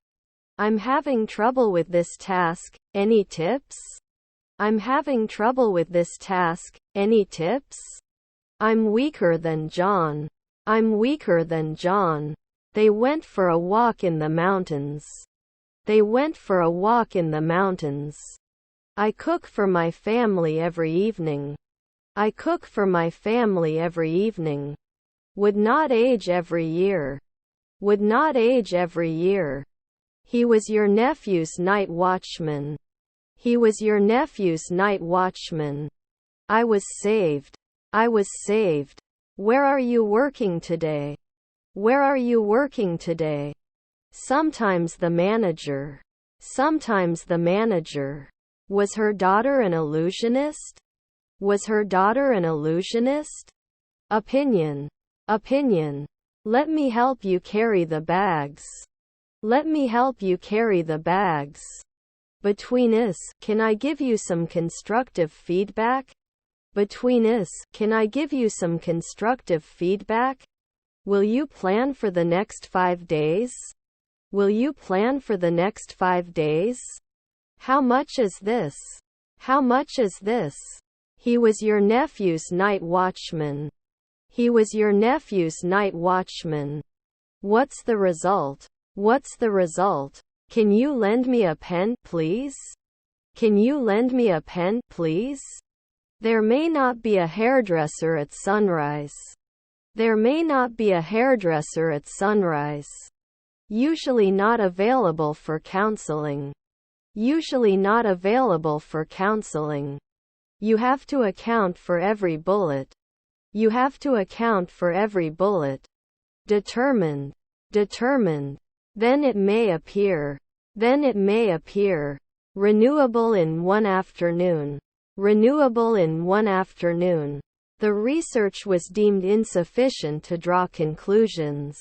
I'm having trouble with this task. Any tips? I'm having trouble with this task. Any tips? I'm weaker than John. I'm weaker than John. They went for a walk in the mountains. They went for a walk in the mountains. I cook for my family every evening. I cook for my family every evening. Would not age every year. Would not age every year. He was your nephew's night watchman. He was your nephew's night watchman. I was saved. I was saved. Where are you working today? Where are you working today? Sometimes the manager. Sometimes the manager. Was her daughter an illusionist? Was her daughter an illusionist? Opinion. Opinion. Let me help you carry the bags. Let me help you carry the bags. Between us, can I give you some constructive feedback? Between us, can I give you some constructive feedback? Will you plan for the next 5 days? Will you plan for the next 5 days? How much is this? How much is this? He was your nephew's night watchman. He was your nephew's night watchman. What's the result? What's the result? Can you lend me a pen, please? Can you lend me a pen, please? There may not be a hairdresser at sunrise. There may not be a hairdresser at sunrise. Usually not available for counseling. Usually not available for counseling. You have to account for every bullet. You have to account for every bullet. Determined. Determined. Then it may appear. Then it may appear. Renewable in one afternoon. Renewable in one afternoon. The research was deemed insufficient to draw conclusions.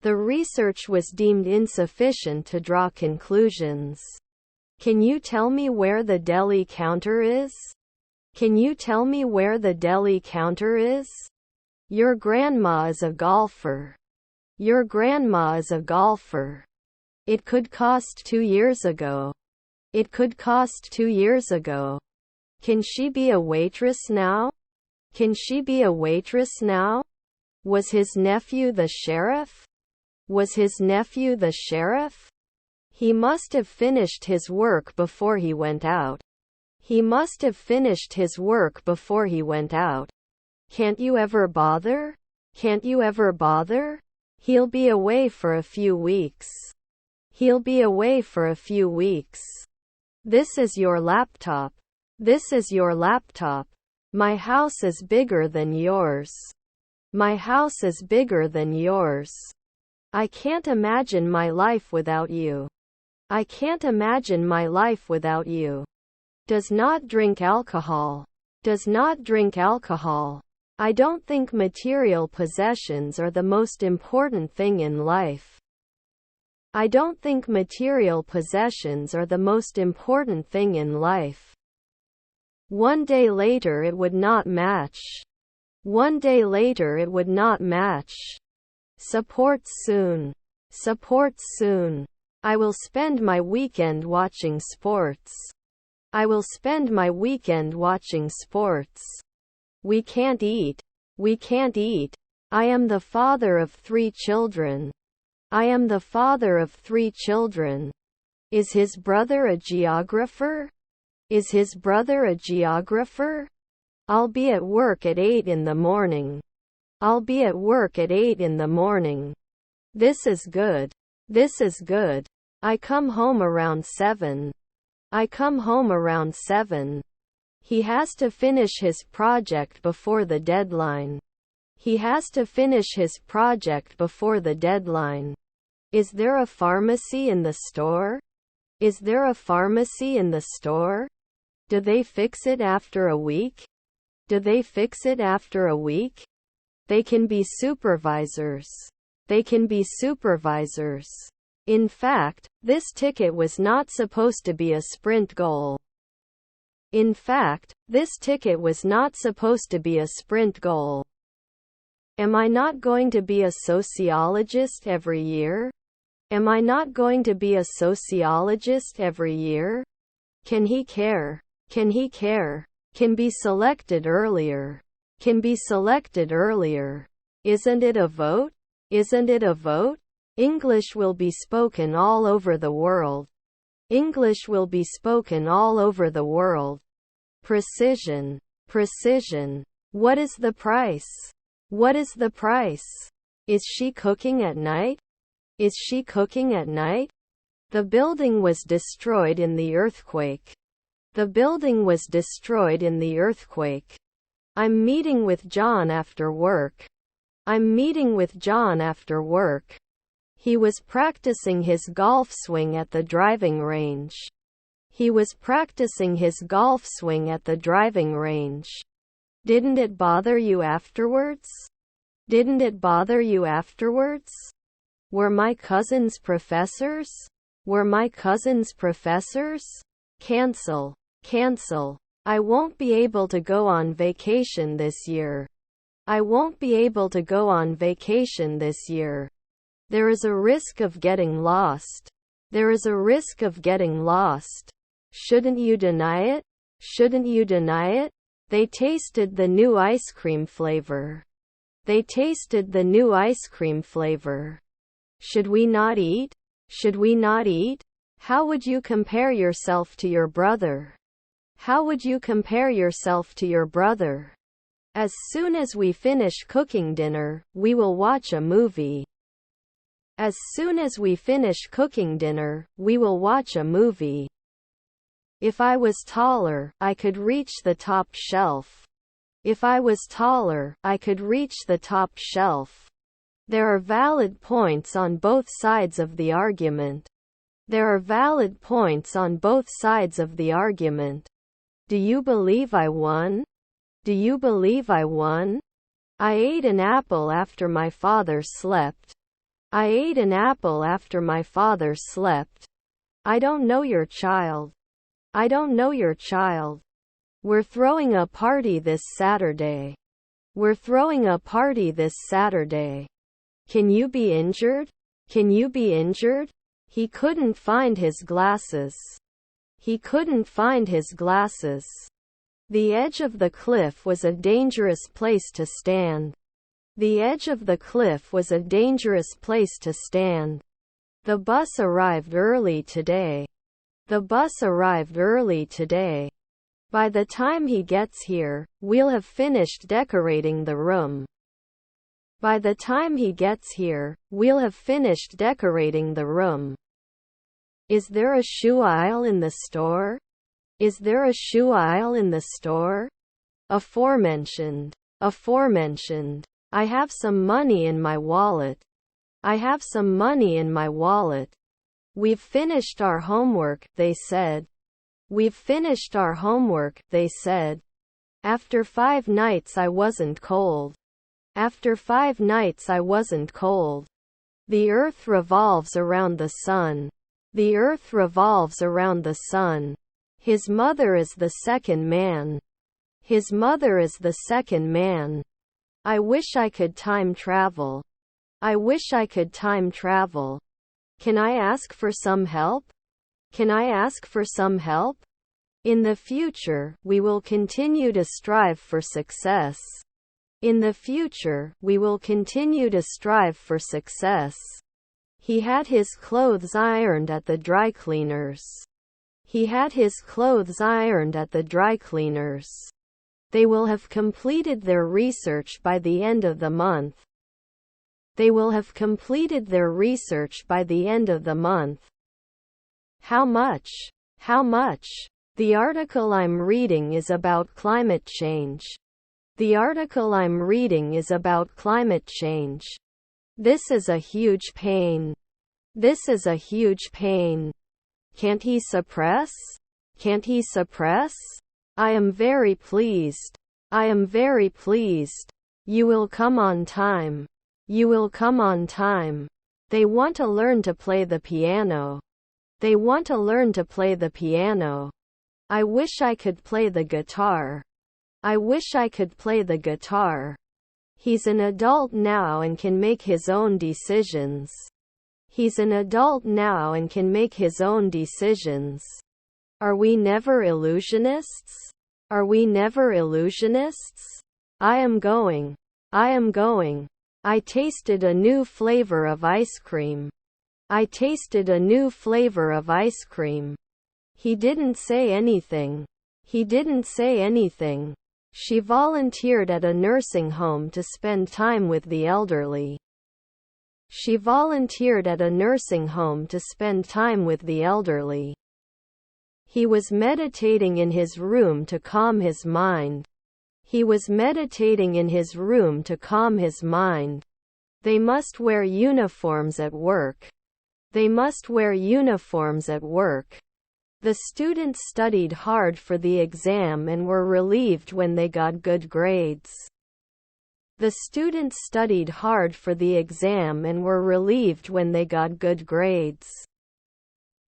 The research was deemed insufficient to draw conclusions. Can you tell me where the deli counter is? Can you tell me where the deli counter is? Your grandma is a golfer. Your grandma is a golfer. It could cost 2 years ago. It could cost 2 years ago. Can she be a waitress now? Can she be a waitress now? Was his nephew the sheriff? Was his nephew the sheriff? He must have finished his work before he went out. He must have finished his work before he went out. Can't you ever bother? Can't you ever bother? He'll be away for a few weeks. He'll be away for a few weeks. This is your laptop. This is your laptop. My house is bigger than yours. My house is bigger than yours. I can't imagine my life without you. I can't imagine my life without you. Does not drink alcohol. Does not drink alcohol. I don't think material possessions are the most important thing in life. I don't think material possessions are the most important thing in life. One day later it would not match. One day later it would not match. Support soon. Support soon. I will spend my weekend watching sports. I will spend my weekend watching sports. We can't eat. We can't eat. I am the father of 3 children. I am the father of 3 children. Is his brother a geographer? Is his brother a geographer? I'll be at work at 8 in the morning. I'll be at work at 8 in the morning. This is good. This is good. I come home around 7. I come home around 7. He has to finish his project before the deadline. He has to finish his project before the deadline. Is there a pharmacy in the store? Is there a pharmacy in the store? Do they fix it after a week? Do they fix it after a week? They can be supervisors. They can be supervisors. In fact, this ticket was not supposed to be a sprint goal. In fact, this ticket was not supposed to be a sprint goal. Am I not going to be a sociologist every year? Am I not going to be a sociologist every year? Can he care? Can he care? Can be selected earlier. Can be selected earlier. Isn't it a vote? Isn't it a vote? English will be spoken all over the world. English will be spoken all over the world. Precision. Precision. What is the price? What is the price? Is she cooking at night? Is she cooking at night? The building was destroyed in the earthquake. The building was destroyed in the earthquake. I'm meeting with John after work. I'm meeting with John after work. He was practicing his golf swing at the driving range. He was practicing his golf swing at the driving range. Didn't it bother you afterwards? Didn't it bother you afterwards? Were my cousins professors? Were my cousins professors? Cancel. Cancel. I won't be able to go on vacation this year. I won't be able to go on vacation this year. There is a risk of getting lost. There is a risk of getting lost. Shouldn't you deny it? Shouldn't you deny it? They tasted the new ice cream flavor. They tasted the new ice cream flavor. Should we not eat? Should we not eat? How would you compare yourself to your brother? How would you compare yourself to your brother? As soon as we finish cooking dinner, we will watch a movie. As soon as we finish cooking dinner, we will watch a movie. If I was taller, I could reach the top shelf. If I was taller, I could reach the top shelf. There are valid points on both sides of the argument. There are valid points on both sides of the argument. Do you believe I won? Do you believe I won? I ate an apple after my father slept. I ate an apple after my father slept. I don't know your child. I don't know your child. We're throwing a party this Saturday. We're throwing a party this Saturday. Can you be injured? Can you be injured? He couldn't find his glasses. He couldn't find his glasses. The edge of the cliff was a dangerous place to stand. The edge of the cliff was a dangerous place to stand. The bus arrived early today. The bus arrived early today. By the time he gets here, we'll have finished decorating the room. By the time he gets here, we'll have finished decorating the room. Is there a shoe aisle in the store? Is there a shoe aisle in the store? Aforementioned. Aforementioned. I have some money in my wallet. I have some money in my wallet. We've finished our homework, they said. We've finished our homework, they said. After 5 nights I wasn't cold. After 5 nights I wasn't cold. The earth revolves around the sun. The earth revolves around the sun. His mother is the second man. His mother is the second man. I wish I could time travel. I wish I could time travel. Can I ask for some help? Can I ask for some help? In the future, we will continue to strive for success. In the future, we will continue to strive for success. He had his clothes ironed at the dry cleaners. He had his clothes ironed at the dry cleaners. They will have completed their research by the end of the month. They will have completed their research by the end of the month. How much? How much? The article I'm reading is about climate change. The article I'm reading is about climate change. This is a huge pain. This is a huge pain. Can't he suppress? Can't he suppress? I am very pleased. I am very pleased. You will come on time. You will come on time. They want to learn to play the piano. They want to learn to play the piano. I wish I could play the guitar. I wish I could play the guitar. He's an adult now and can make his own decisions. He's an adult now and can make his own decisions. Are we never illusionists? Are we never illusionists? I am going. I am going. I tasted a new flavor of ice cream. I tasted a new flavor of ice cream. He didn't say anything. He didn't say anything. She volunteered at a nursing home to spend time with the elderly. She volunteered at a nursing home to spend time with the elderly. He was meditating in his room to calm his mind. He was meditating in his room to calm his mind. They must wear uniforms at work. They must wear uniforms at work. The students studied hard for the exam and were relieved when they got good grades. The students studied hard for the exam and were relieved when they got good grades.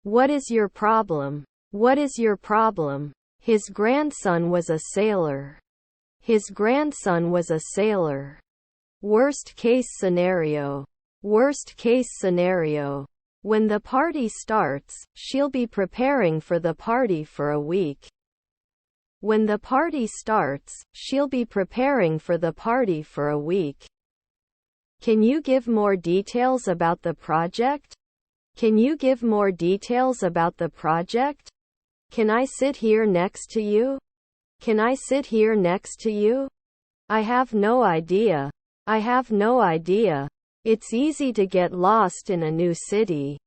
What is your problem? What is your problem? His grandson was a sailor. His grandson was a sailor. Worst case scenario. Worst case scenario. When the party starts, she'll be preparing for the party for a week. When the party starts, she'll be preparing for the party for a week. Can you give more details about the project? Can you give more details about the project? Can I sit here next to you? Can I sit here next to you? I have no idea. I have no idea. It's easy to get lost in a new city.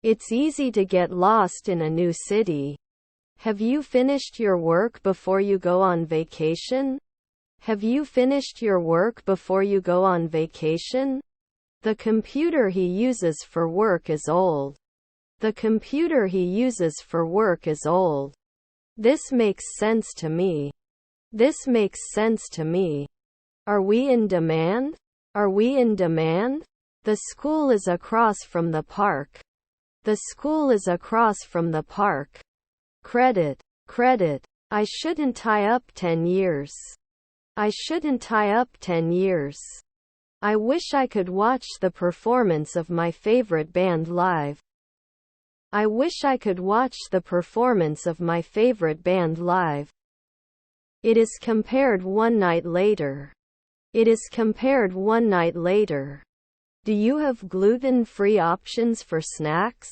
It's easy to get lost in a new city. Have you finished your work before you go on vacation? Have you finished your work before you go on vacation? The computer he uses for work is old. The computer he uses for work is old. This makes sense to me. This makes sense to me. Are we in demand? Are we in demand? The school is across from the park. The school is across from the park. Credit. Credit. I shouldn't tie up 10 years. I shouldn't tie up 10 years. I wish I could watch the performance of my favorite band live. I wish I could watch the performance of my favorite band live. It is compared one night later. It is compared one night later. Do you have gluten-free options for snacks?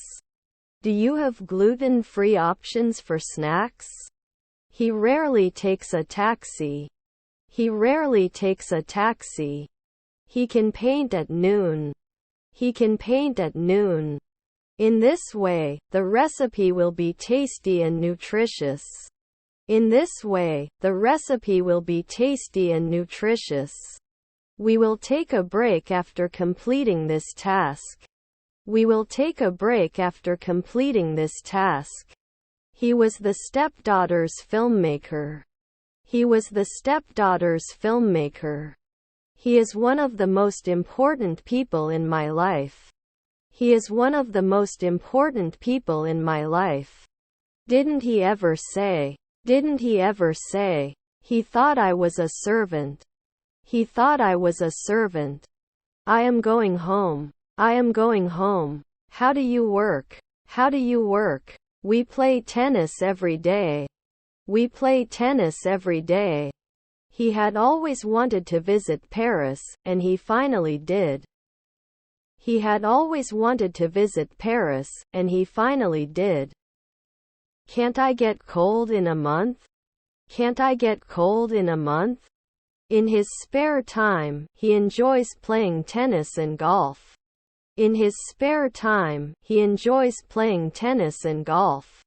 Do you have gluten-free options for snacks? He rarely takes a taxi. He rarely takes a taxi. He can paint at noon. He can paint at noon. In this way, the recipe will be tasty and nutritious. In this way, the recipe will be tasty and nutritious. We will take a break after completing this task. We will take a break after completing this task. He was the stepdaughter's filmmaker. He was the stepdaughter's filmmaker. He is one of the most important people in my life. He is one of the most important people in my life. Didn't he ever say? Didn't he ever say? He thought I was a servant. He thought I was a servant. I am going home. I am going home. How do you work? How do you work? We play tennis every day. We play tennis every day. He had always wanted to visit Paris, and he finally did. He had always wanted to visit Paris, and he finally did. Can't I get cold in a month? Can't I get cold in a month? In his spare time, he enjoys playing tennis and golf. In his spare time, he enjoys playing tennis and golf.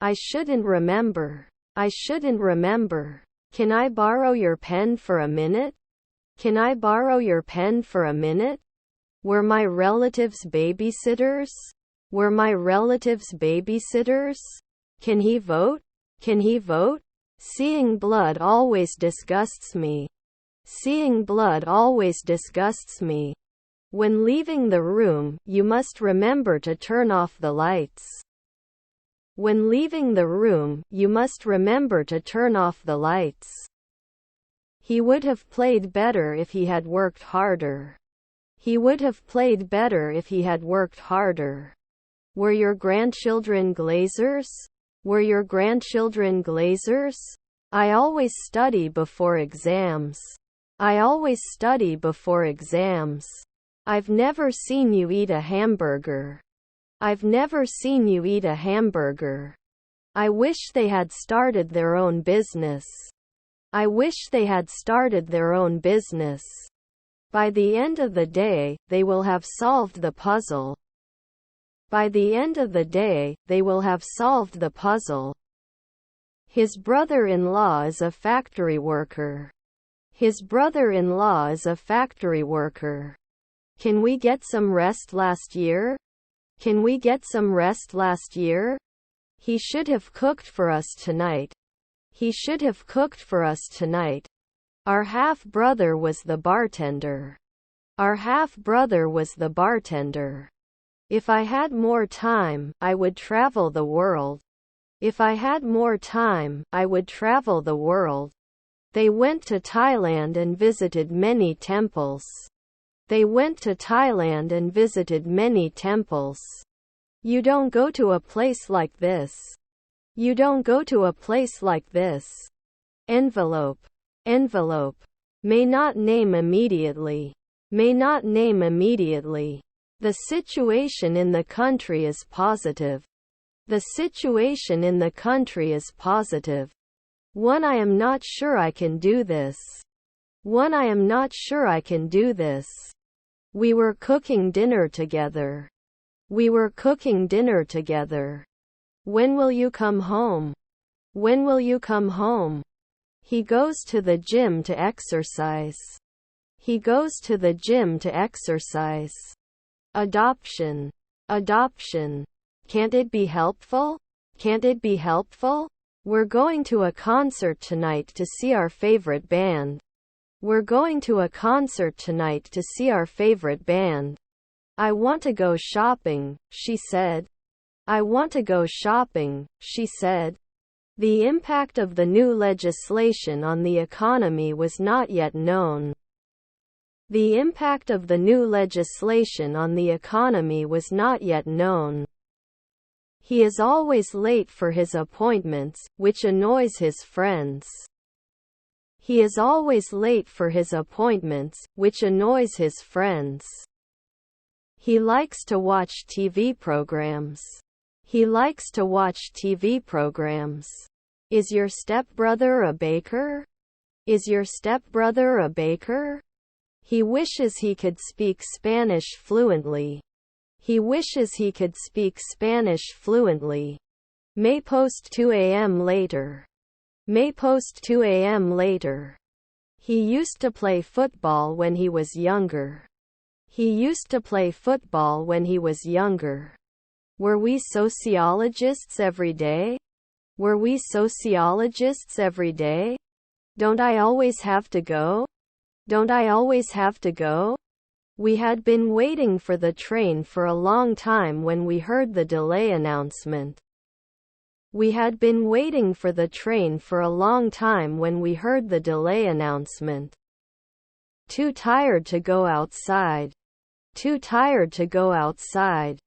I shouldn't remember. I shouldn't remember. Can I borrow your pen for a minute? Can I borrow your pen for a minute? Were my relatives babysitters? Were my relatives babysitters? Can he vote? Can he vote? Seeing blood always disgusts me. Seeing blood always disgusts me. When leaving the room, you must remember to turn off the lights. When leaving the room, you must remember to turn off the lights. He would have played better if he had worked harder. He would have played better if he had worked harder. Were your grandchildren glazers? Were your grandchildren glazers? I always study before exams. I always study before exams. I've never seen you eat a hamburger. I've never seen you eat a hamburger. I wish they had started their own business. I wish they had started their own business. By the end of the day, they will have solved the puzzle. By the end of the day, they will have solved the puzzle. His brother-in-law is a factory worker. His brother-in-law is a factory worker. Can we get some rest last year? Can we get some rest last year? He should have cooked for us tonight. He should have cooked for us tonight. Our half-brother was the bartender. Our half-brother was the bartender. If I had more time, I would travel the world. If I had more time, I would travel the world. They went to Thailand and visited many temples. They went to Thailand and visited many temples. You don't go to a place like this. You don't go to a place like this. Envelope. Envelope. May not name immediately. May not name immediately. The situation in the country is positive. The situation in the country is positive. One, I am not sure I can do this. One, I am not sure I can do this. We were cooking dinner together. We were cooking dinner together. When will you come home? When will you come home? He goes to the gym to exercise. He goes to the gym to exercise. Adoption. Adoption. Can't it be helpful? Can't it be helpful? We're going to a concert tonight to see our favorite band. We're going to a concert tonight to see our favorite band. I want to go shopping, she said. I want to go shopping, she said. The impact of the new legislation on the economy was not yet known. The impact of the new legislation on the economy was not yet known. He is always late for his appointments, which annoys his friends. He is always late for his appointments, which annoys his friends. He likes to watch TV programs. He likes to watch TV programs. Is your stepbrother a baker? Is your stepbrother a baker? He wishes he could speak Spanish fluently. He wishes he could speak Spanish fluently. May post 2 a.m. later. May post 2 a.m. later. He used to play football when he was younger. He used to play football when he was younger. Were we sociologists every day? Were we sociologists every day? Don't I always have to go? Don't I always have to go? We had been waiting for the train for a long time when we heard the delay announcement. We had been waiting for the train for a long time when we heard the delay announcement. Too tired to go outside. Too tired to go outside.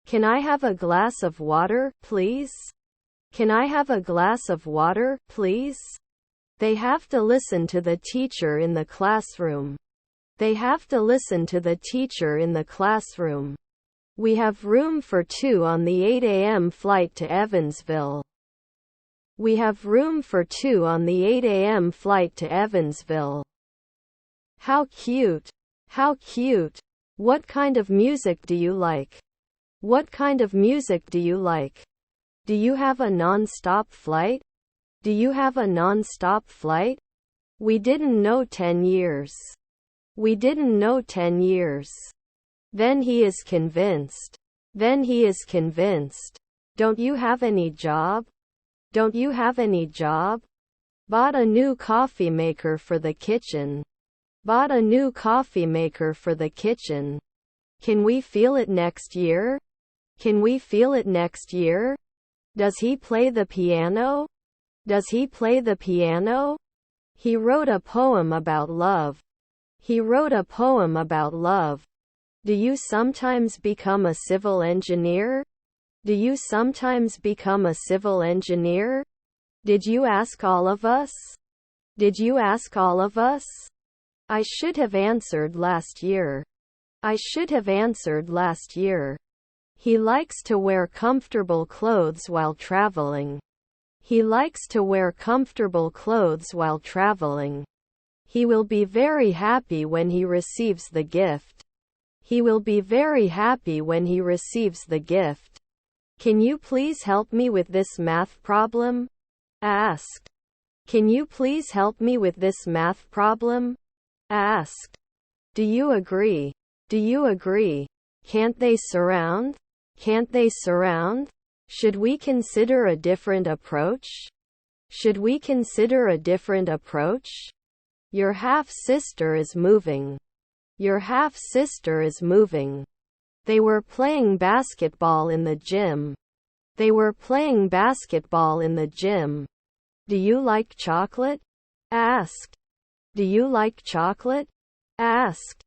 Can I have a glass of water, please? Can I have a glass of water, please? They have to listen to the teacher in the classroom. They have to listen to the teacher in the classroom. We have room for 2 on the 8 a.m. flight to Evansville. We have room for two on the 8 a.m. flight to Evansville. How cute! How cute! What kind of music do you like? What kind of music do you like? Do you have a non-stop flight? Do you have a non-stop flight? We didn't know 10 years. We didn't know 10 years. Then he is convinced. Then he is convinced. Don't you have any job? Don't you have any job? Bought a new coffee maker for the kitchen. Bought a new coffee maker for the kitchen. Can we feel it next year? Can we feel it next year? Does he play the piano? Does he play the piano? He wrote a poem about love. He wrote a poem about love. Do you sometimes become a civil engineer? Do you sometimes become a civil engineer? Did you ask all of us? Did you ask all of us? I should have answered last year. I should have answered last year. He likes to wear comfortable clothes while traveling. He likes to wear comfortable clothes while traveling. He will be very happy when he receives the gift. He will be very happy when he receives the gift. Can you please help me with this math problem? Asked. Can you please help me with this math problem? Asked. Do you agree? Do you agree? Can't they surround? Can't they surround? Should we consider a different approach? Should we consider a different approach? Your half-sister is moving. Your half-sister is moving. They were playing basketball in the gym. They were playing basketball in the gym. Do you like chocolate? Asked. Do you like chocolate? Asked.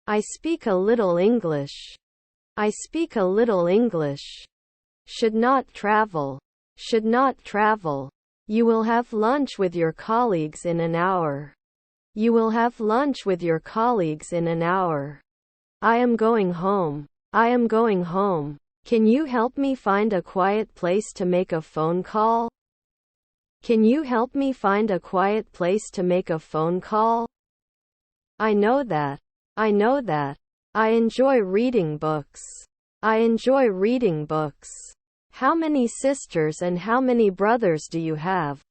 I speak a little English. I speak a little English. Should not travel. Should not travel. You will have lunch with your colleagues in an hour. You will have lunch with your colleagues in an hour. I am going home. I am going home. Can you help me find a quiet place to make a phone call? Can you help me find a quiet place to make a phone call? I know that. I know that. I enjoy reading books. I enjoy reading books. How many sisters and how many brothers do you have?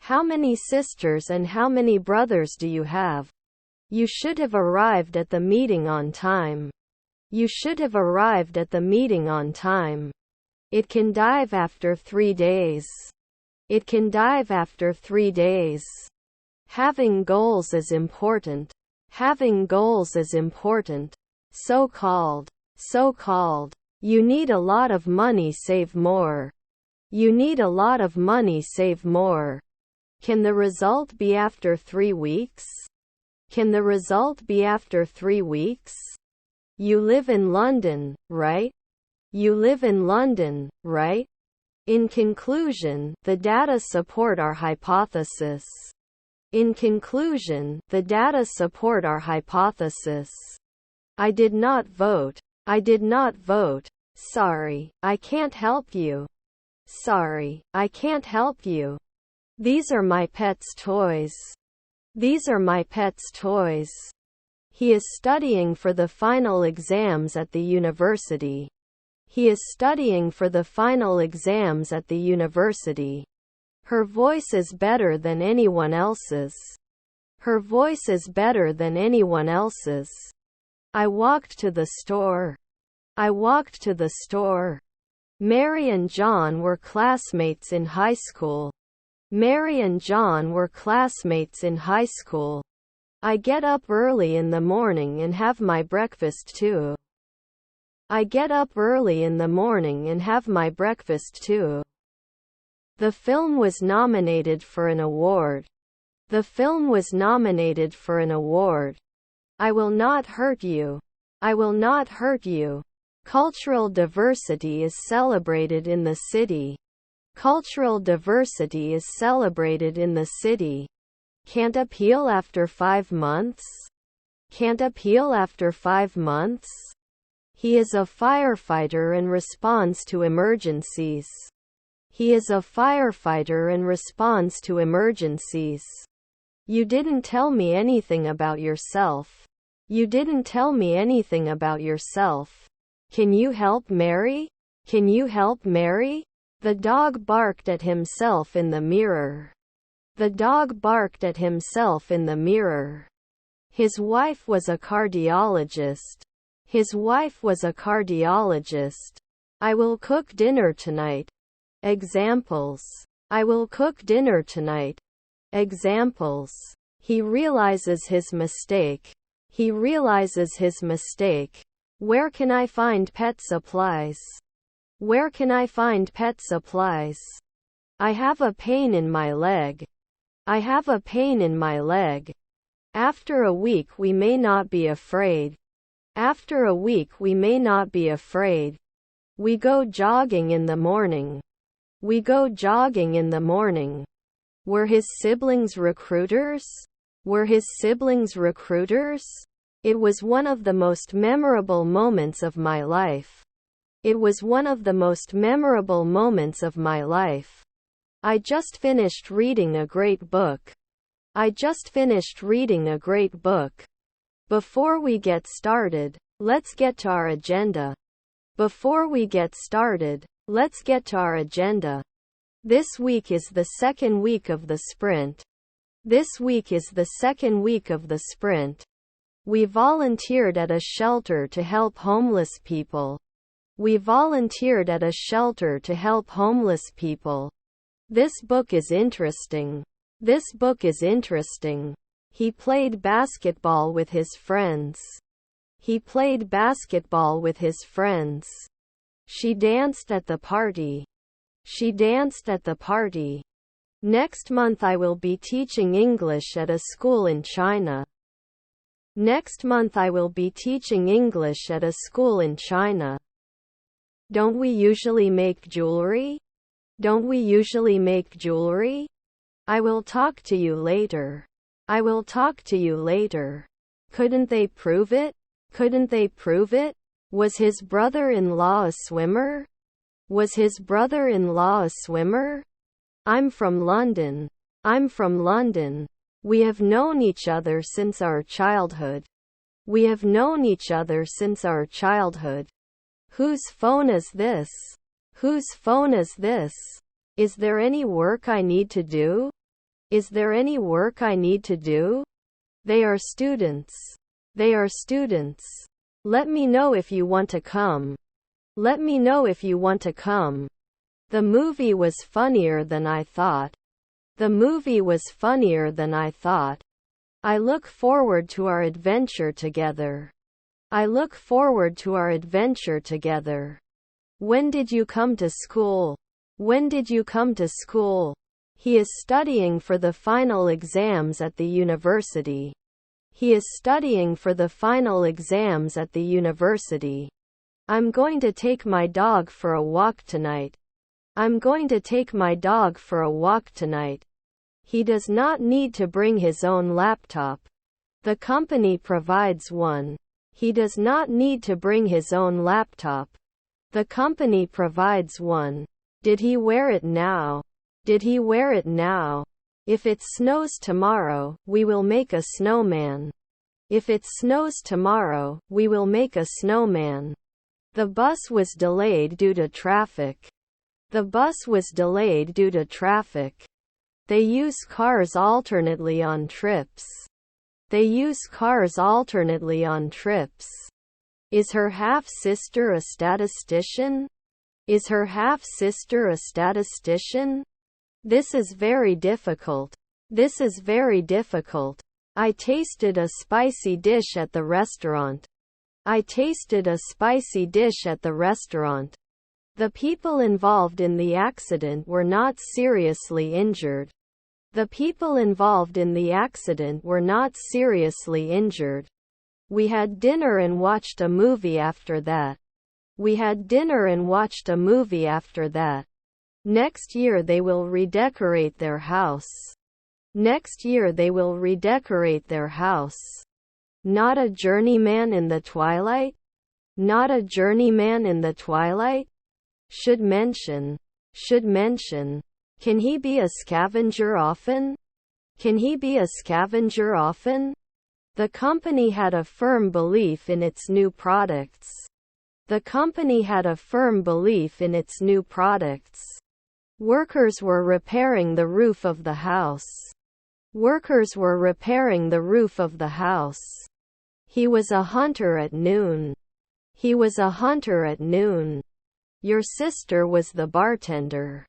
How many sisters and how many brothers do you have? You should have arrived at the meeting on time. You should have arrived at the meeting on time. It can dive after 3 days. It can dive after 3 days. Having goals is important. Having goals is important. So-called. So-called. You need a lot of money, save more. You need a lot of money, save more. Can the result be after 3 weeks? Can the result be after 3 weeks? You live in London, right? You live in London, right? In conclusion, the data support our hypothesis. In conclusion, the data support our hypothesis. I did not vote. I did not vote. Sorry, I can't help you. Sorry, I can't help you. These are my pet's toys. These are my pet's toys. He is studying for the final exams at the university. He is studying for the final exams at the university. Her voice is better than anyone else's. Her voice is better than anyone else's. I walked to the store. I walked to the store. Mary and John were classmates in high school. Mary and John were classmates in high school. I get up early in the morning and have my breakfast too. I get up early in the morning and have my breakfast too. The film was nominated for an award. The film was nominated for an award. I will not hurt you. I will not hurt you. Cultural diversity is celebrated in the city. Cultural diversity is celebrated in the city. Can't appeal after 5 months? Can't appeal after 5 months? He is a firefighter and responds to emergencies. He is a firefighter and responds to emergencies. You didn't tell me anything about yourself. You didn't tell me anything about yourself. Can you help Mary? Can you help Mary? The dog barked at himself in the mirror. The dog barked at himself in the mirror. His wife was a cardiologist. His wife was a cardiologist. I will cook dinner tonight. Examples. I will cook dinner tonight. Examples. He realizes his mistake. He realizes his mistake. Where can I find pet supplies? Where can I find pet supplies? I have a pain in my leg. I have a pain in my leg. After a week we may not be afraid. After a week we may not be afraid. We go jogging in the morning. We go jogging in the morning. Were his siblings recruiters? Were his siblings recruiters? It was one of the most memorable moments of my life. It was one of the most memorable moments of my life. I just finished reading a great book. I just finished reading a great book. Before we get started, let's get to our agenda. Before we get started, let's get to our agenda. This week is the second week of the sprint. This week is the second week of the sprint. We volunteered at a shelter to help homeless people. We volunteered at a shelter to help homeless people. This book is interesting. This book is interesting. He played basketball with his friends. He played basketball with his friends. She danced at the party. She danced at the party. Next month I will be teaching English at a school in China. Next month I will be teaching English at a school in China. Don't we usually make jewelry? Don't we usually make jewelry? I will talk to you later. I will talk to you later. Couldn't they prove it? Couldn't they prove it? Was his brother-in-law a swimmer? Was his brother-in-law a swimmer? I'm from London. I'm from London. We have known each other since our childhood. We have known each other since our childhood. Whose phone is this? Whose phone is this? Is there any work I need to do? Is there any work I need to do? They are students. They are students. Let me know if you want to come. Let me know if you want to come. The movie was funnier than I thought. The movie was funnier than I thought. I look forward to our adventure together. I look forward to our adventure together. When did you come to school? When did you come to school? He is studying for the final exams at the university. He is studying for the final exams at the university. I'm going to take my dog for a walk tonight. I'm going to take my dog for a walk tonight. He does not need to bring his own laptop. The company provides one. He does not need to bring his own laptop. The company provides one. Did he wear it now? Did he wear it now? If it snows tomorrow, we will make a snowman. If it snows tomorrow, we will make a snowman. The bus was delayed due to traffic. The bus was delayed due to traffic. They use cars alternately on trips. They use cars alternately on trips. Is her half-sister a statistician? Is her half-sister a statistician? This is very difficult. This is very difficult. I tasted a spicy dish at the restaurant. I tasted a spicy dish at the restaurant. The people involved in the accident were not seriously injured. The people involved in the accident were not seriously injured. We had dinner and watched a movie after that. We had dinner and watched a movie after that. Next year they will redecorate their house. Next year they will redecorate their house. Not a journeyman in the twilight? Not a journeyman in the twilight? Should mention. should mention. Can he be a scavenger often? Can he be a scavenger often? The company had a firm belief in its new products. The company had a firm belief in its new products. Workers were repairing the roof of the house. Workers were repairing the roof of the house. He was a hunter at noon. He was a hunter at noon. Your sister was the bartender.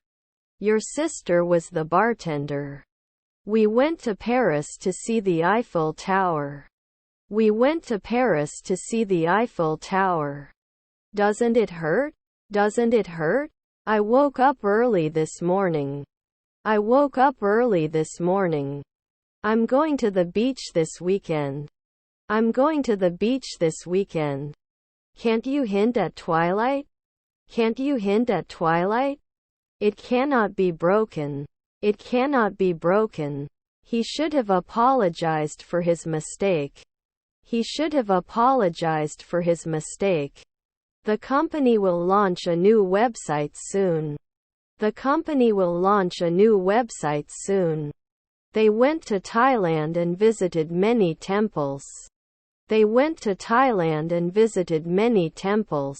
Your sister was the bartender. We went to Paris to see the Eiffel Tower. We went to Paris to see the Eiffel Tower. Doesn't it hurt? Doesn't it hurt? I woke up early this morning. I woke up early this morning. I'm going to the beach this weekend. I'm going to the beach this weekend. Can't you hint at twilight? Can't you hint at twilight? It cannot be broken. It cannot be broken. He should have apologized for his mistake. He should have apologized for his mistake. The company will launch a new website soon. The company will launch a new website soon. They went to Thailand and visited many temples. They went to Thailand and visited many temples.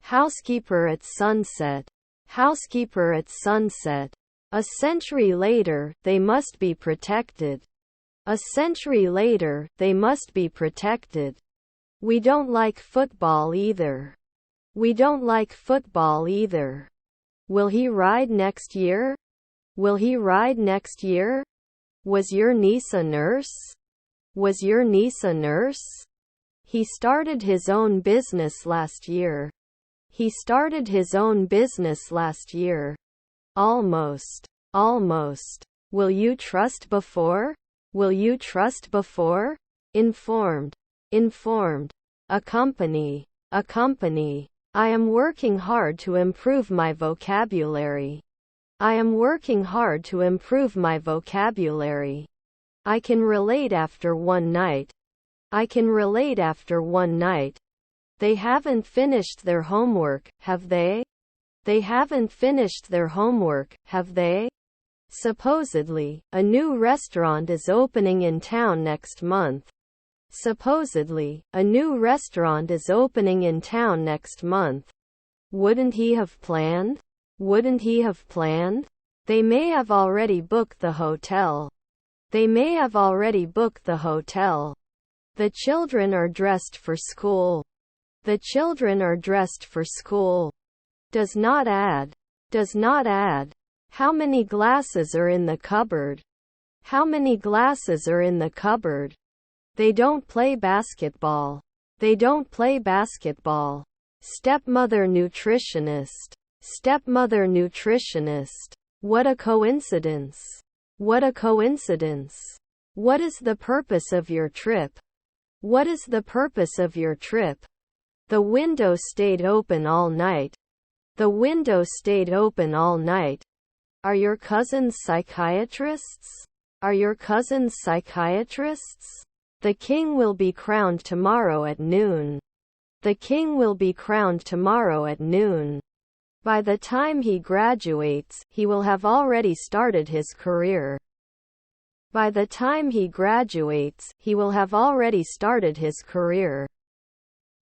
Housekeeper at sunset. Housekeeper at sunset. A century later, they must be protected. A century later, they must be protected. We don't like football either. We don't like football either. Will he ride next year? Will he ride next year? Was your niece a nurse? Was your niece a nurse? He started his own business last year. He started his own business last year. Almost. Almost. Will you trust before? Will you trust before? Informed. Informed. Accompany. Accompany. I am working hard to improve my vocabulary. I am working hard to improve my vocabulary. I can relate after one night. I can relate after one night. They haven't finished their homework, have they? They haven't finished their homework, have they? Supposedly, a new restaurant is opening in town next month. Supposedly, a new restaurant is opening in town next month. Wouldn't he have planned? Wouldn't he have planned? They may have already booked the hotel. They may have already booked the hotel. The children are dressed for school. The children are dressed for school. Does not add. Does not add. How many glasses are in the cupboard? How many glasses are in the cupboard? They don't play basketball. They don't play basketball. Stepmother nutritionist. Stepmother nutritionist. What a coincidence. What a coincidence. What is the purpose of your trip? What is the purpose of your trip? The window stayed open all night. The window stayed open all night. Are your cousins psychiatrists? Are your cousins psychiatrists? The king will be crowned tomorrow at noon. The king will be crowned tomorrow at noon. By the time he graduates, he will have already started his career. By the time he graduates, he will have already started his career.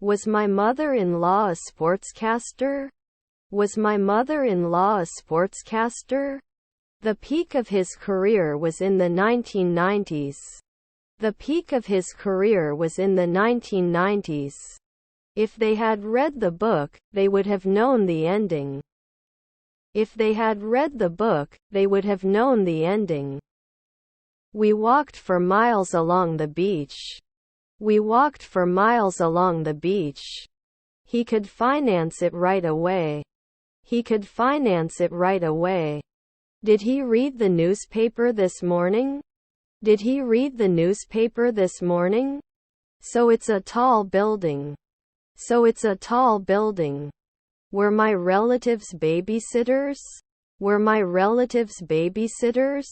Was my mother-in-law a sportscaster? Was my mother-in-law a sportscaster? The peak of his career was in the 1990s. The peak of his career was in the 1990s. If they had read the book, they would have known the ending. If they had read the book, they would have known the ending. We walked for miles along the beach. We walked for miles along the beach. He could finance it right away. He could finance it right away. Did he read the newspaper this morning? Did he read the newspaper this morning? So it's a tall building. So it's a tall building. Were my relatives babysitters? Were my relatives babysitters?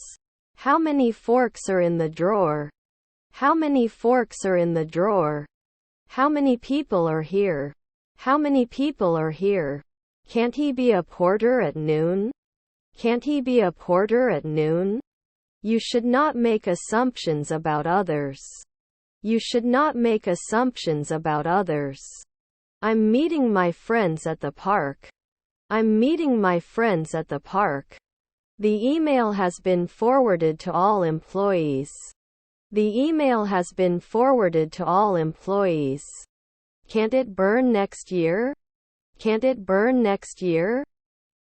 How many forks are in the drawer? How many forks are in the drawer? How many people are here? How many people are here? Can't he be a porter at noon? Can't he be a porter at noon? You should not make assumptions about others. You should not make assumptions about others. I'm meeting my friends at the park. I'm meeting my friends at the park. The email has been forwarded to all employees. The email has been forwarded to all employees. Can't it burn next year? Can't it burn next year?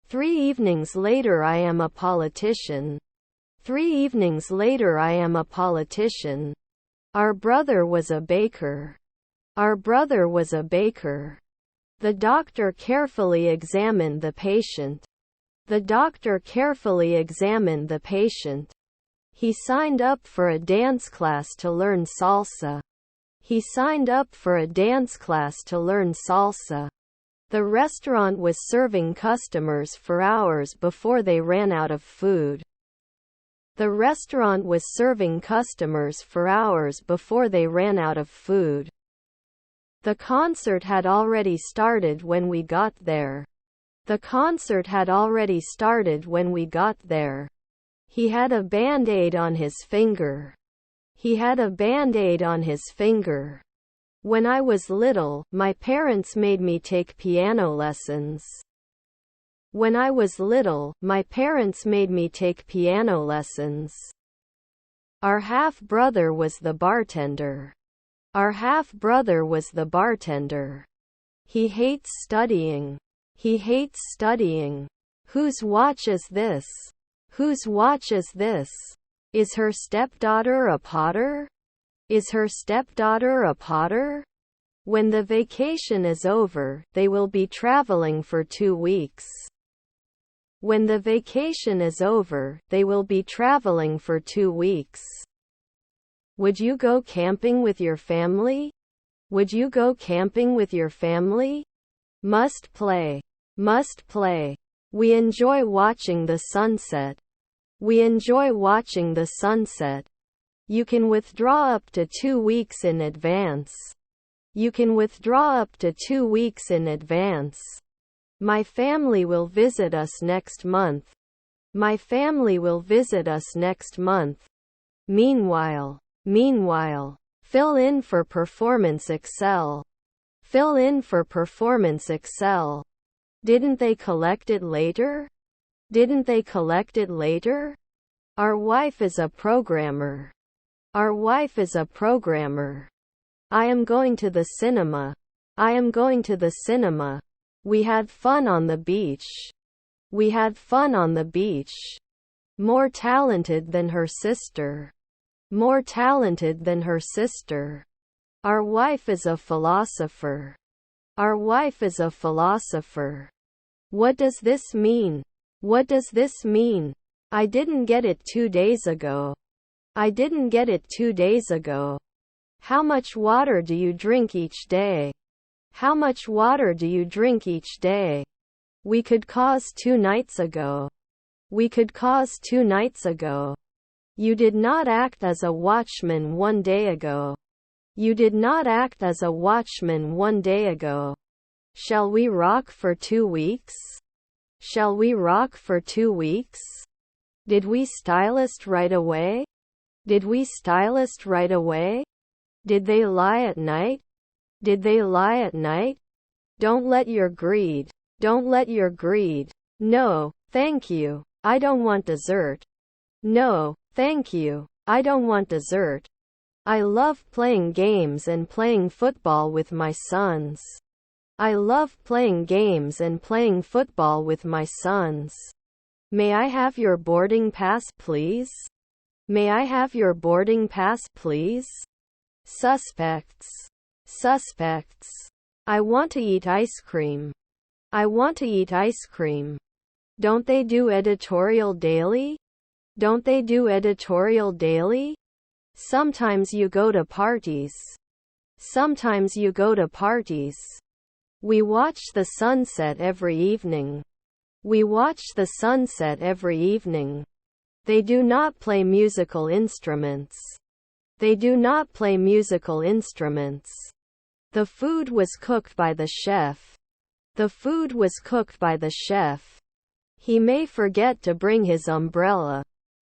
3 evenings later I am a politician. 3 evenings later I am a politician. Our brother was a baker. Our brother was a baker. The doctor carefully examined the patient. The doctor carefully examined the patient. He signed up for a dance class to learn salsa. He signed up for a dance class to learn salsa. The restaurant was serving customers for hours before they ran out of food. The restaurant was serving customers for hours before they ran out of food. The concert had already started when we got there. The concert had already started when we got there. He had a band-aid on his finger. He had a band-aid on his finger. When I was little, my parents made me take piano lessons. When I was little, my parents made me take piano lessons. Our half-brother was the bartender. Our half-brother was the bartender. He hates studying. He hates studying. Whose watch is this? Whose watch is this? Is her stepdaughter a potter? Is her stepdaughter a potter? When the vacation is over, they will be traveling for 2 weeks. When the vacation is over, they will be traveling for 2 weeks. Would you go camping with your family? Would you go camping with your family? Must play. Must play. We enjoy watching the sunset. We enjoy watching the sunset. You can withdraw up to 2 weeks in advance. You can withdraw up to 2 weeks in advance. My family will visit us next month. My family will visit us next month. Meanwhile. Meanwhile. Fill in for performance Excel. Fill in for performance Excel. Didn't they collect it later? Didn't they collect it later? Our wife is a programmer. Our wife is a programmer. I am going to the cinema. I am going to the cinema. We had fun on the beach. We had fun on the beach. More talented than her sister. More talented than her sister. Our wife is a philosopher. Our wife is a philosopher. What does this mean? What does this mean? I didn't get it 2 days ago. I didn't get it 2 days ago. How much water do you drink each day? How much water do you drink each day? We could cause 2 nights ago. We could cause 2 nights ago. You did not act as a watchman 1 day ago. You did not act as a watchman 1 day ago. Shall we rock for 2 weeks? Shall we rock for 2 weeks? Did we stylist right away? Did we stylist right away? Did they lie at night? Did they lie at night? Don't let your greed. Don't let your greed. No, thank you. I don't want dessert. No, thank you. I don't want dessert. I love playing games and playing football with my sons. I love playing games and playing football with my sons. May I have your boarding pass, please? May I have your boarding pass, please? Suspects. Suspects. I want to eat ice cream. I want to eat ice cream. Don't they do editorial daily? Don't they do editorial daily? Sometimes you go to parties. Sometimes you go to parties. We watch the sunset every evening. We watch the sunset every evening. They do not play musical instruments. They do not play musical instruments. The food was cooked by the chef. The food was cooked by the chef. He may forget to bring his umbrella.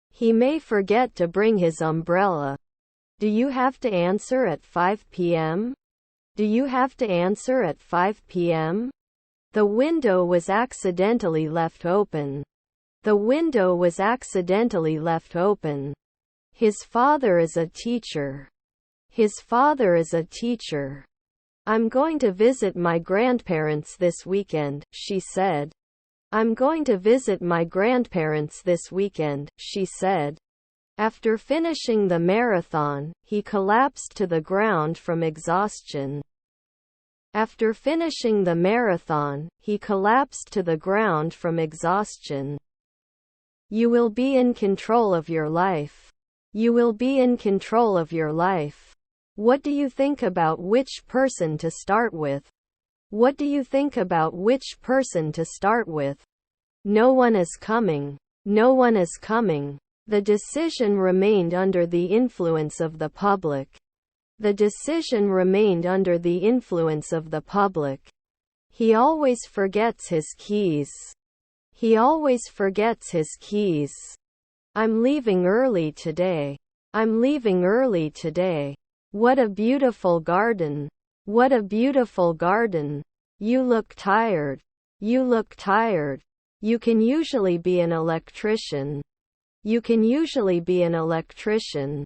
He may forget to bring his umbrella. Do you have to answer at 5 p.m.? Do you have to answer at 5 p.m.? The window was accidentally left open. The window was accidentally left open. His father is a teacher. His father is a teacher. I'm going to visit my grandparents this weekend, she said. I'm going to visit my grandparents this weekend, she said. After finishing the marathon, he collapsed to the ground from exhaustion. After finishing the marathon, he collapsed to the ground from exhaustion. You will be in control of your life. You will be in control of your life. What do you think about which person to start with? What do you think about which person to start with? No one is coming. No one is coming. The decision remained under the influence of the public. The decision remained under the influence of the public. He always forgets his keys. He always forgets his keys. I'm leaving early today. I'm leaving early today. What a beautiful garden. What a beautiful garden. You look tired. You look tired. You can usually be an electrician. You can usually be an electrician.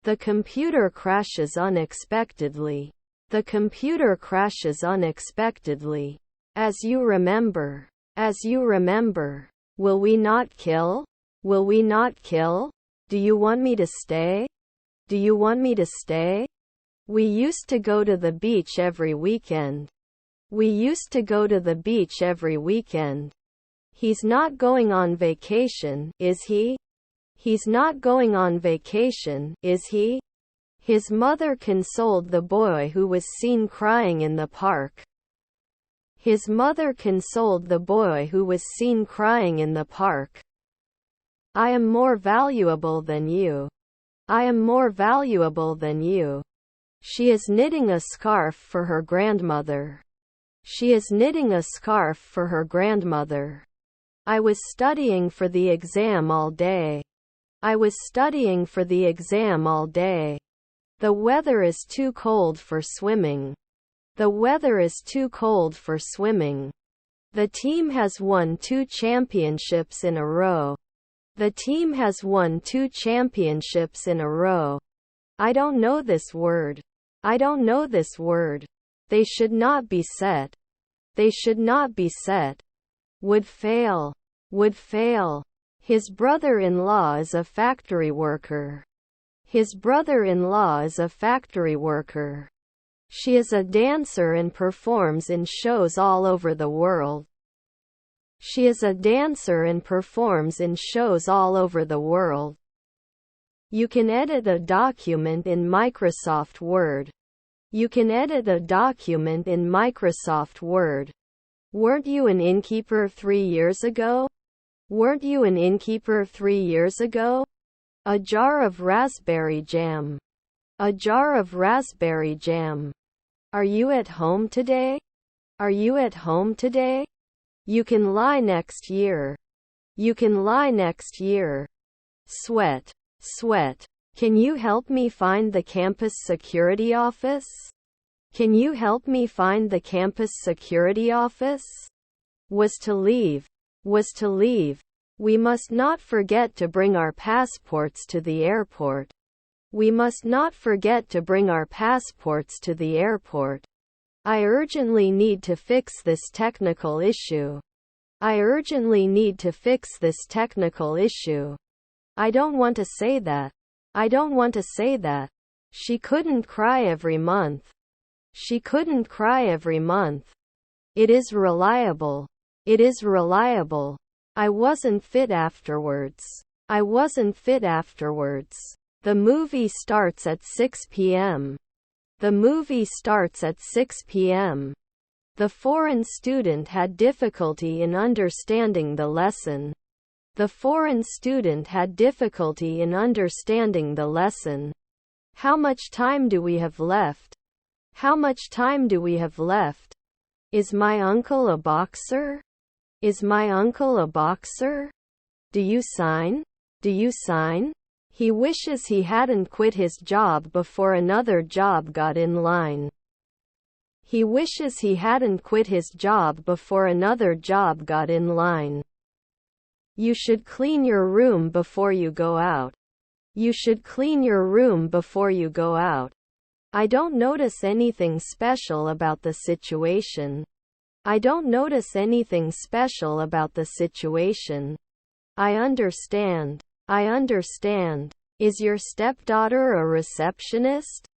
The computer crashes unexpectedly. The computer crashes unexpectedly. As you remember. As you remember. Will we not kill? Will we not kill? Do you want me to stay? Do you want me to stay? We used to go to the beach every weekend. We used to go to the beach every weekend. He's not going on vacation, is he? He's not going on vacation, is he? His mother consoled the boy who was seen crying in the park. His mother consoled the boy who was seen crying in the park. I am more valuable than you. I am more valuable than you. She is knitting a scarf for her grandmother. She is knitting a scarf for her grandmother. I was studying for the exam all day. I was studying for the exam all day. The weather is too cold for swimming. The weather is too cold for swimming. The team has won 2 championships in a row. The team has won 2 championships in a row. I don't know this word. I don't know this word. They should not be set. They should not be set. Would fail. Would fail. His brother-in-law is a factory worker. His brother-in-law is a factory worker. She is a dancer and performs in shows all over the world. She is a dancer and performs in shows all over the world. You can edit a document in Microsoft Word. You can edit a document in Microsoft Word. Weren't you an innkeeper 3 years ago? Weren't you an innkeeper 3 years ago? A jar of raspberry jam. A jar of raspberry jam. Are you at home today? Are you at home today? You can lie next year. You can lie next year. Sweat. Sweat. Can you help me find the campus security office? Can you help me find the campus security office? Was to leave. Was to leave. We must not forget to bring our passports to the airport. We must not forget to bring our passports to the airport. I urgently need to fix this technical issue. I urgently need to fix this technical issue. I don't want to say that. I don't want to say that. She couldn't cry every month. She couldn't cry every month. It is reliable. It is reliable. I wasn't fit afterwards. I wasn't fit afterwards. The movie starts at 6 p.m. The movie starts at 6 p.m. The foreign student had difficulty in understanding the lesson. The foreign student had difficulty in understanding the lesson. How much time do we have left? How much time do we have left? Is my uncle a boxer? Is my uncle a boxer? Do you sign? Do you sign? He wishes he hadn't quit his job before another job got in line. He wishes he hadn't quit his job before another job got in line. You should clean your room before you go out. You should clean your room before you go out. I don't notice anything special about the situation. I don't notice anything special about the situation. I understand. I understand. Is your stepdaughter a receptionist?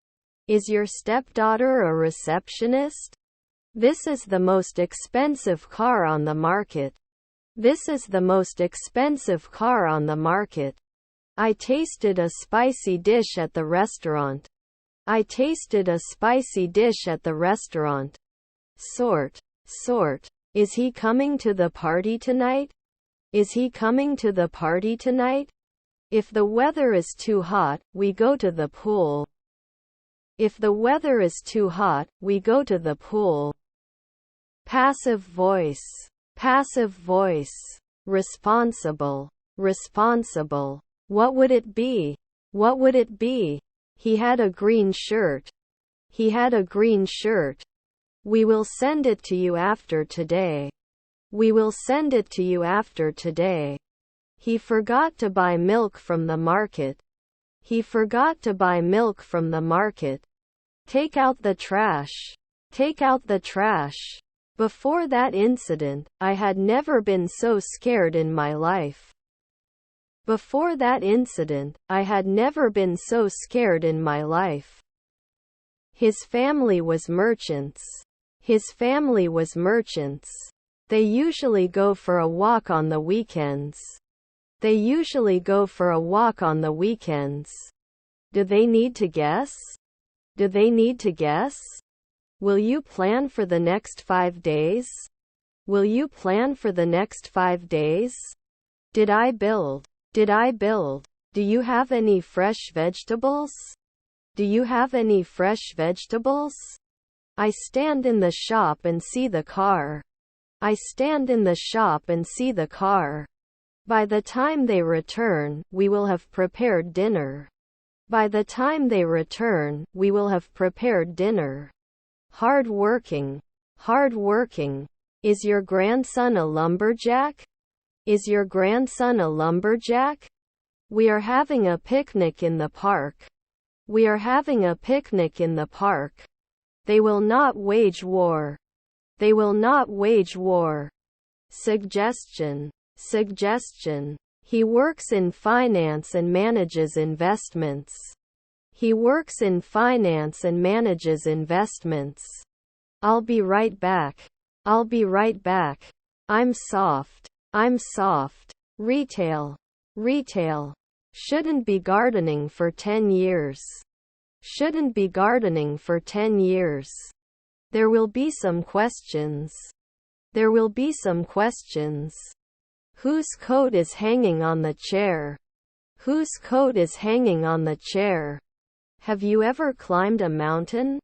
Is your stepdaughter a receptionist? This is the most expensive car on the market. This is the most expensive car on the market. I tasted a spicy dish at the restaurant. I tasted a spicy dish at the restaurant. Sort. Is he coming to the party tonight? Is he coming to the party tonight? If the weather is too hot, we go to the pool. If the weather is too hot, we go to the pool. Passive voice. Passive voice. Responsible. What would it be? What would it be? He had a green shirt. He had a green shirt. We will send it to you after today. We will send it to you after today. He forgot to buy milk from the market. He forgot to buy milk from the market. Take out the trash. Take out the trash. Before that incident, I had never been so scared in my life. Before that incident, I had never been so scared in my life. His family was merchants. His family was merchants. They usually go for a walk on the weekends. They usually go for a walk on the weekends. Do they need to guess? Do they need to guess? Will you plan for the next 5 days? Will you plan for the next 5 days? Did I build? Did I build? Do you have any fresh vegetables? Do you have any fresh vegetables? I stand in the shop and see the car. I stand in the shop and see the car. By the time they return, we will have prepared dinner. By the time they return, we will have prepared dinner. Hard working. Hard working. Is your grandson a lumberjack? Is your grandson a lumberjack? We are having a picnic in the park. We are having a picnic in the park. They will not wage war. They will not wage war. Suggestion. Suggestion. He works in finance and manages investments. He works in finance and manages investments. I'll be right back. I'll be right back. I'm soft. I'm soft. Retail. Retail. Shouldn't be gardening for 10 years. Shouldn't be gardening for 10 years. There will be some questions. There will be some questions. Whose coat is hanging on the chair? Whose coat is hanging on the chair? Have you ever climbed a mountain?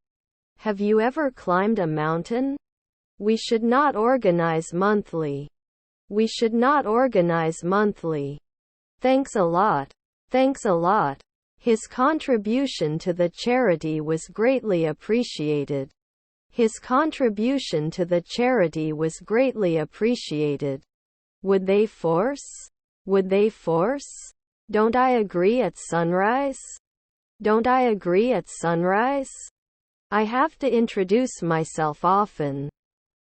Have you ever climbed a mountain? We should not organize monthly. We should not organize monthly. Thanks a lot. Thanks a lot. His contribution to the charity was greatly appreciated. His contribution to the charity was greatly appreciated. Would they force? Would they force? Don't I agree at sunrise? Don't I agree at sunrise? I have to introduce myself often.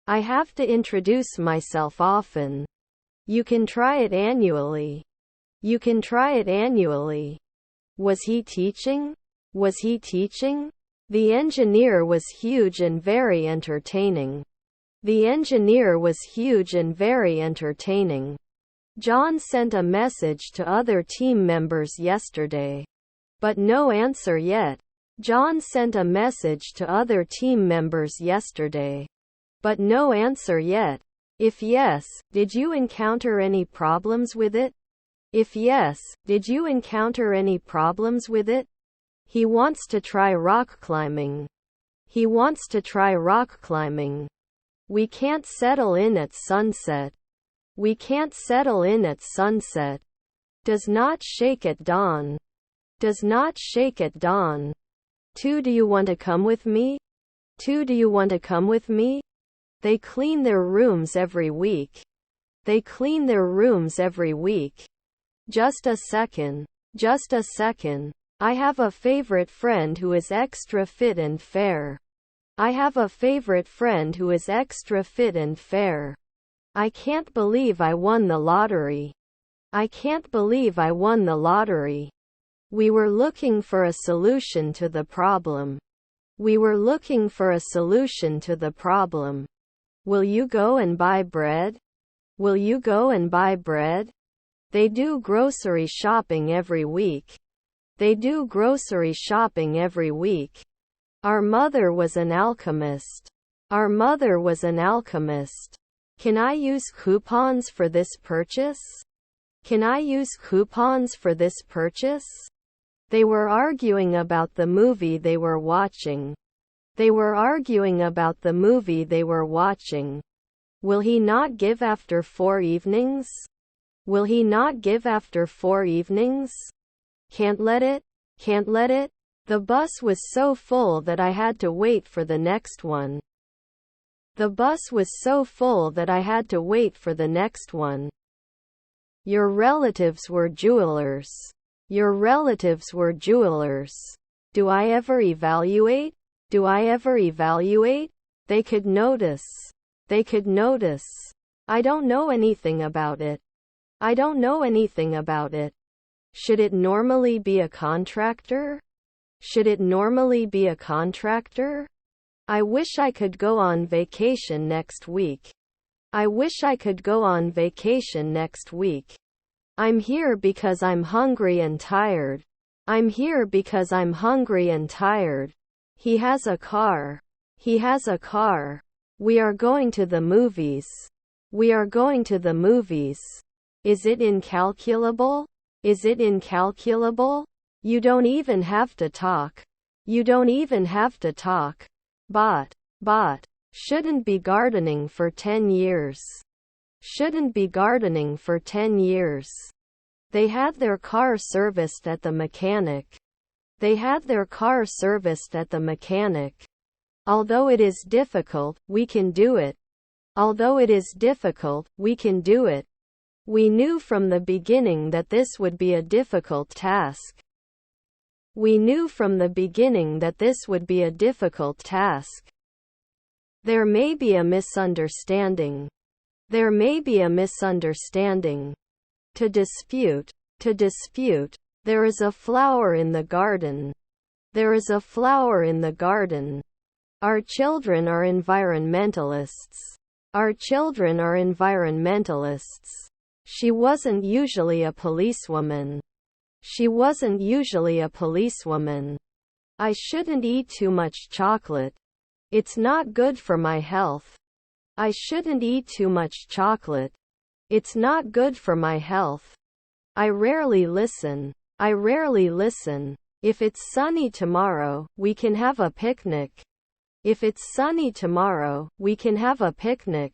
I have to introduce myself often. You can try it annually. You can try it annually. Was he teaching? Was he teaching? The engineer was huge and very entertaining. The engineer was huge and very entertaining. John sent a message to other team members yesterday. But no answer yet. John sent a message to other team members yesterday. But no answer yet. If yes, did you encounter any problems with it? If yes, did you encounter any problems with it? He wants to try rock climbing. He wants to try rock climbing. We can't settle in at sunset. We can't settle in at sunset. Does not shake at dawn. Does not shake at dawn. 2. Do you want to come with me? 2. Do you want to come with me? They clean their rooms every week. They clean their rooms every week. Just a second. Just a second. I have a favorite friend who is extra fit and fair. I have a favorite friend who is extra fit and fair. I can't believe I won the lottery. I can't believe I won the lottery. We were looking for a solution to the problem. We were looking for a solution to the problem. Will you go and buy bread? Will you go and buy bread? They do grocery shopping every week. They do grocery shopping every week. Our mother was an alchemist. Our mother was an alchemist. Can I use coupons for this purchase? Can I use coupons for this purchase? They were arguing about the movie they were watching. They were arguing about the movie they were watching. Will he not give after 4 evenings? Will he not give after 4 evenings? Can't let it. Can't let it. The bus was so full that I had to wait for the next one. The bus was so full that I had to wait for the next one. Your relatives were jewelers. Your relatives were jewelers. Do I ever evaluate? Do I ever evaluate? They could notice. They could notice. I don't know anything about it. I don't know anything about it. Should it normally be a contractor? Should it normally be a contractor? I wish I could go on vacation next week. I wish I could go on vacation next week. I'm here because I'm hungry and tired. I'm here because I'm hungry and tired. He has a car. He has a car. We are going to the movies. We are going to the movies. Is it incalculable? Is it incalculable? You don't even have to talk. You don't even have to talk. But, shouldn't be gardening for 10 years. Shouldn't be gardening for 10 years. They had their car serviced at the mechanic. They had their car serviced at the mechanic. Although it is difficult, we can do it. Although it is difficult, we can do it. We knew from the beginning that this would be a difficult task. We knew from the beginning that this would be a difficult task. There may be a misunderstanding. There may be a misunderstanding. To dispute. To dispute. There is a flower in the garden. There is a flower in the garden. Our children are environmentalists. Our children are environmentalists. She wasn't usually a policewoman. She wasn't usually a policewoman. I shouldn't eat too much chocolate. It's not good for my health. I shouldn't eat too much chocolate. It's not good for my health. I rarely listen. I rarely listen. If it's sunny tomorrow, we can have a picnic. If it's sunny tomorrow, we can have a picnic.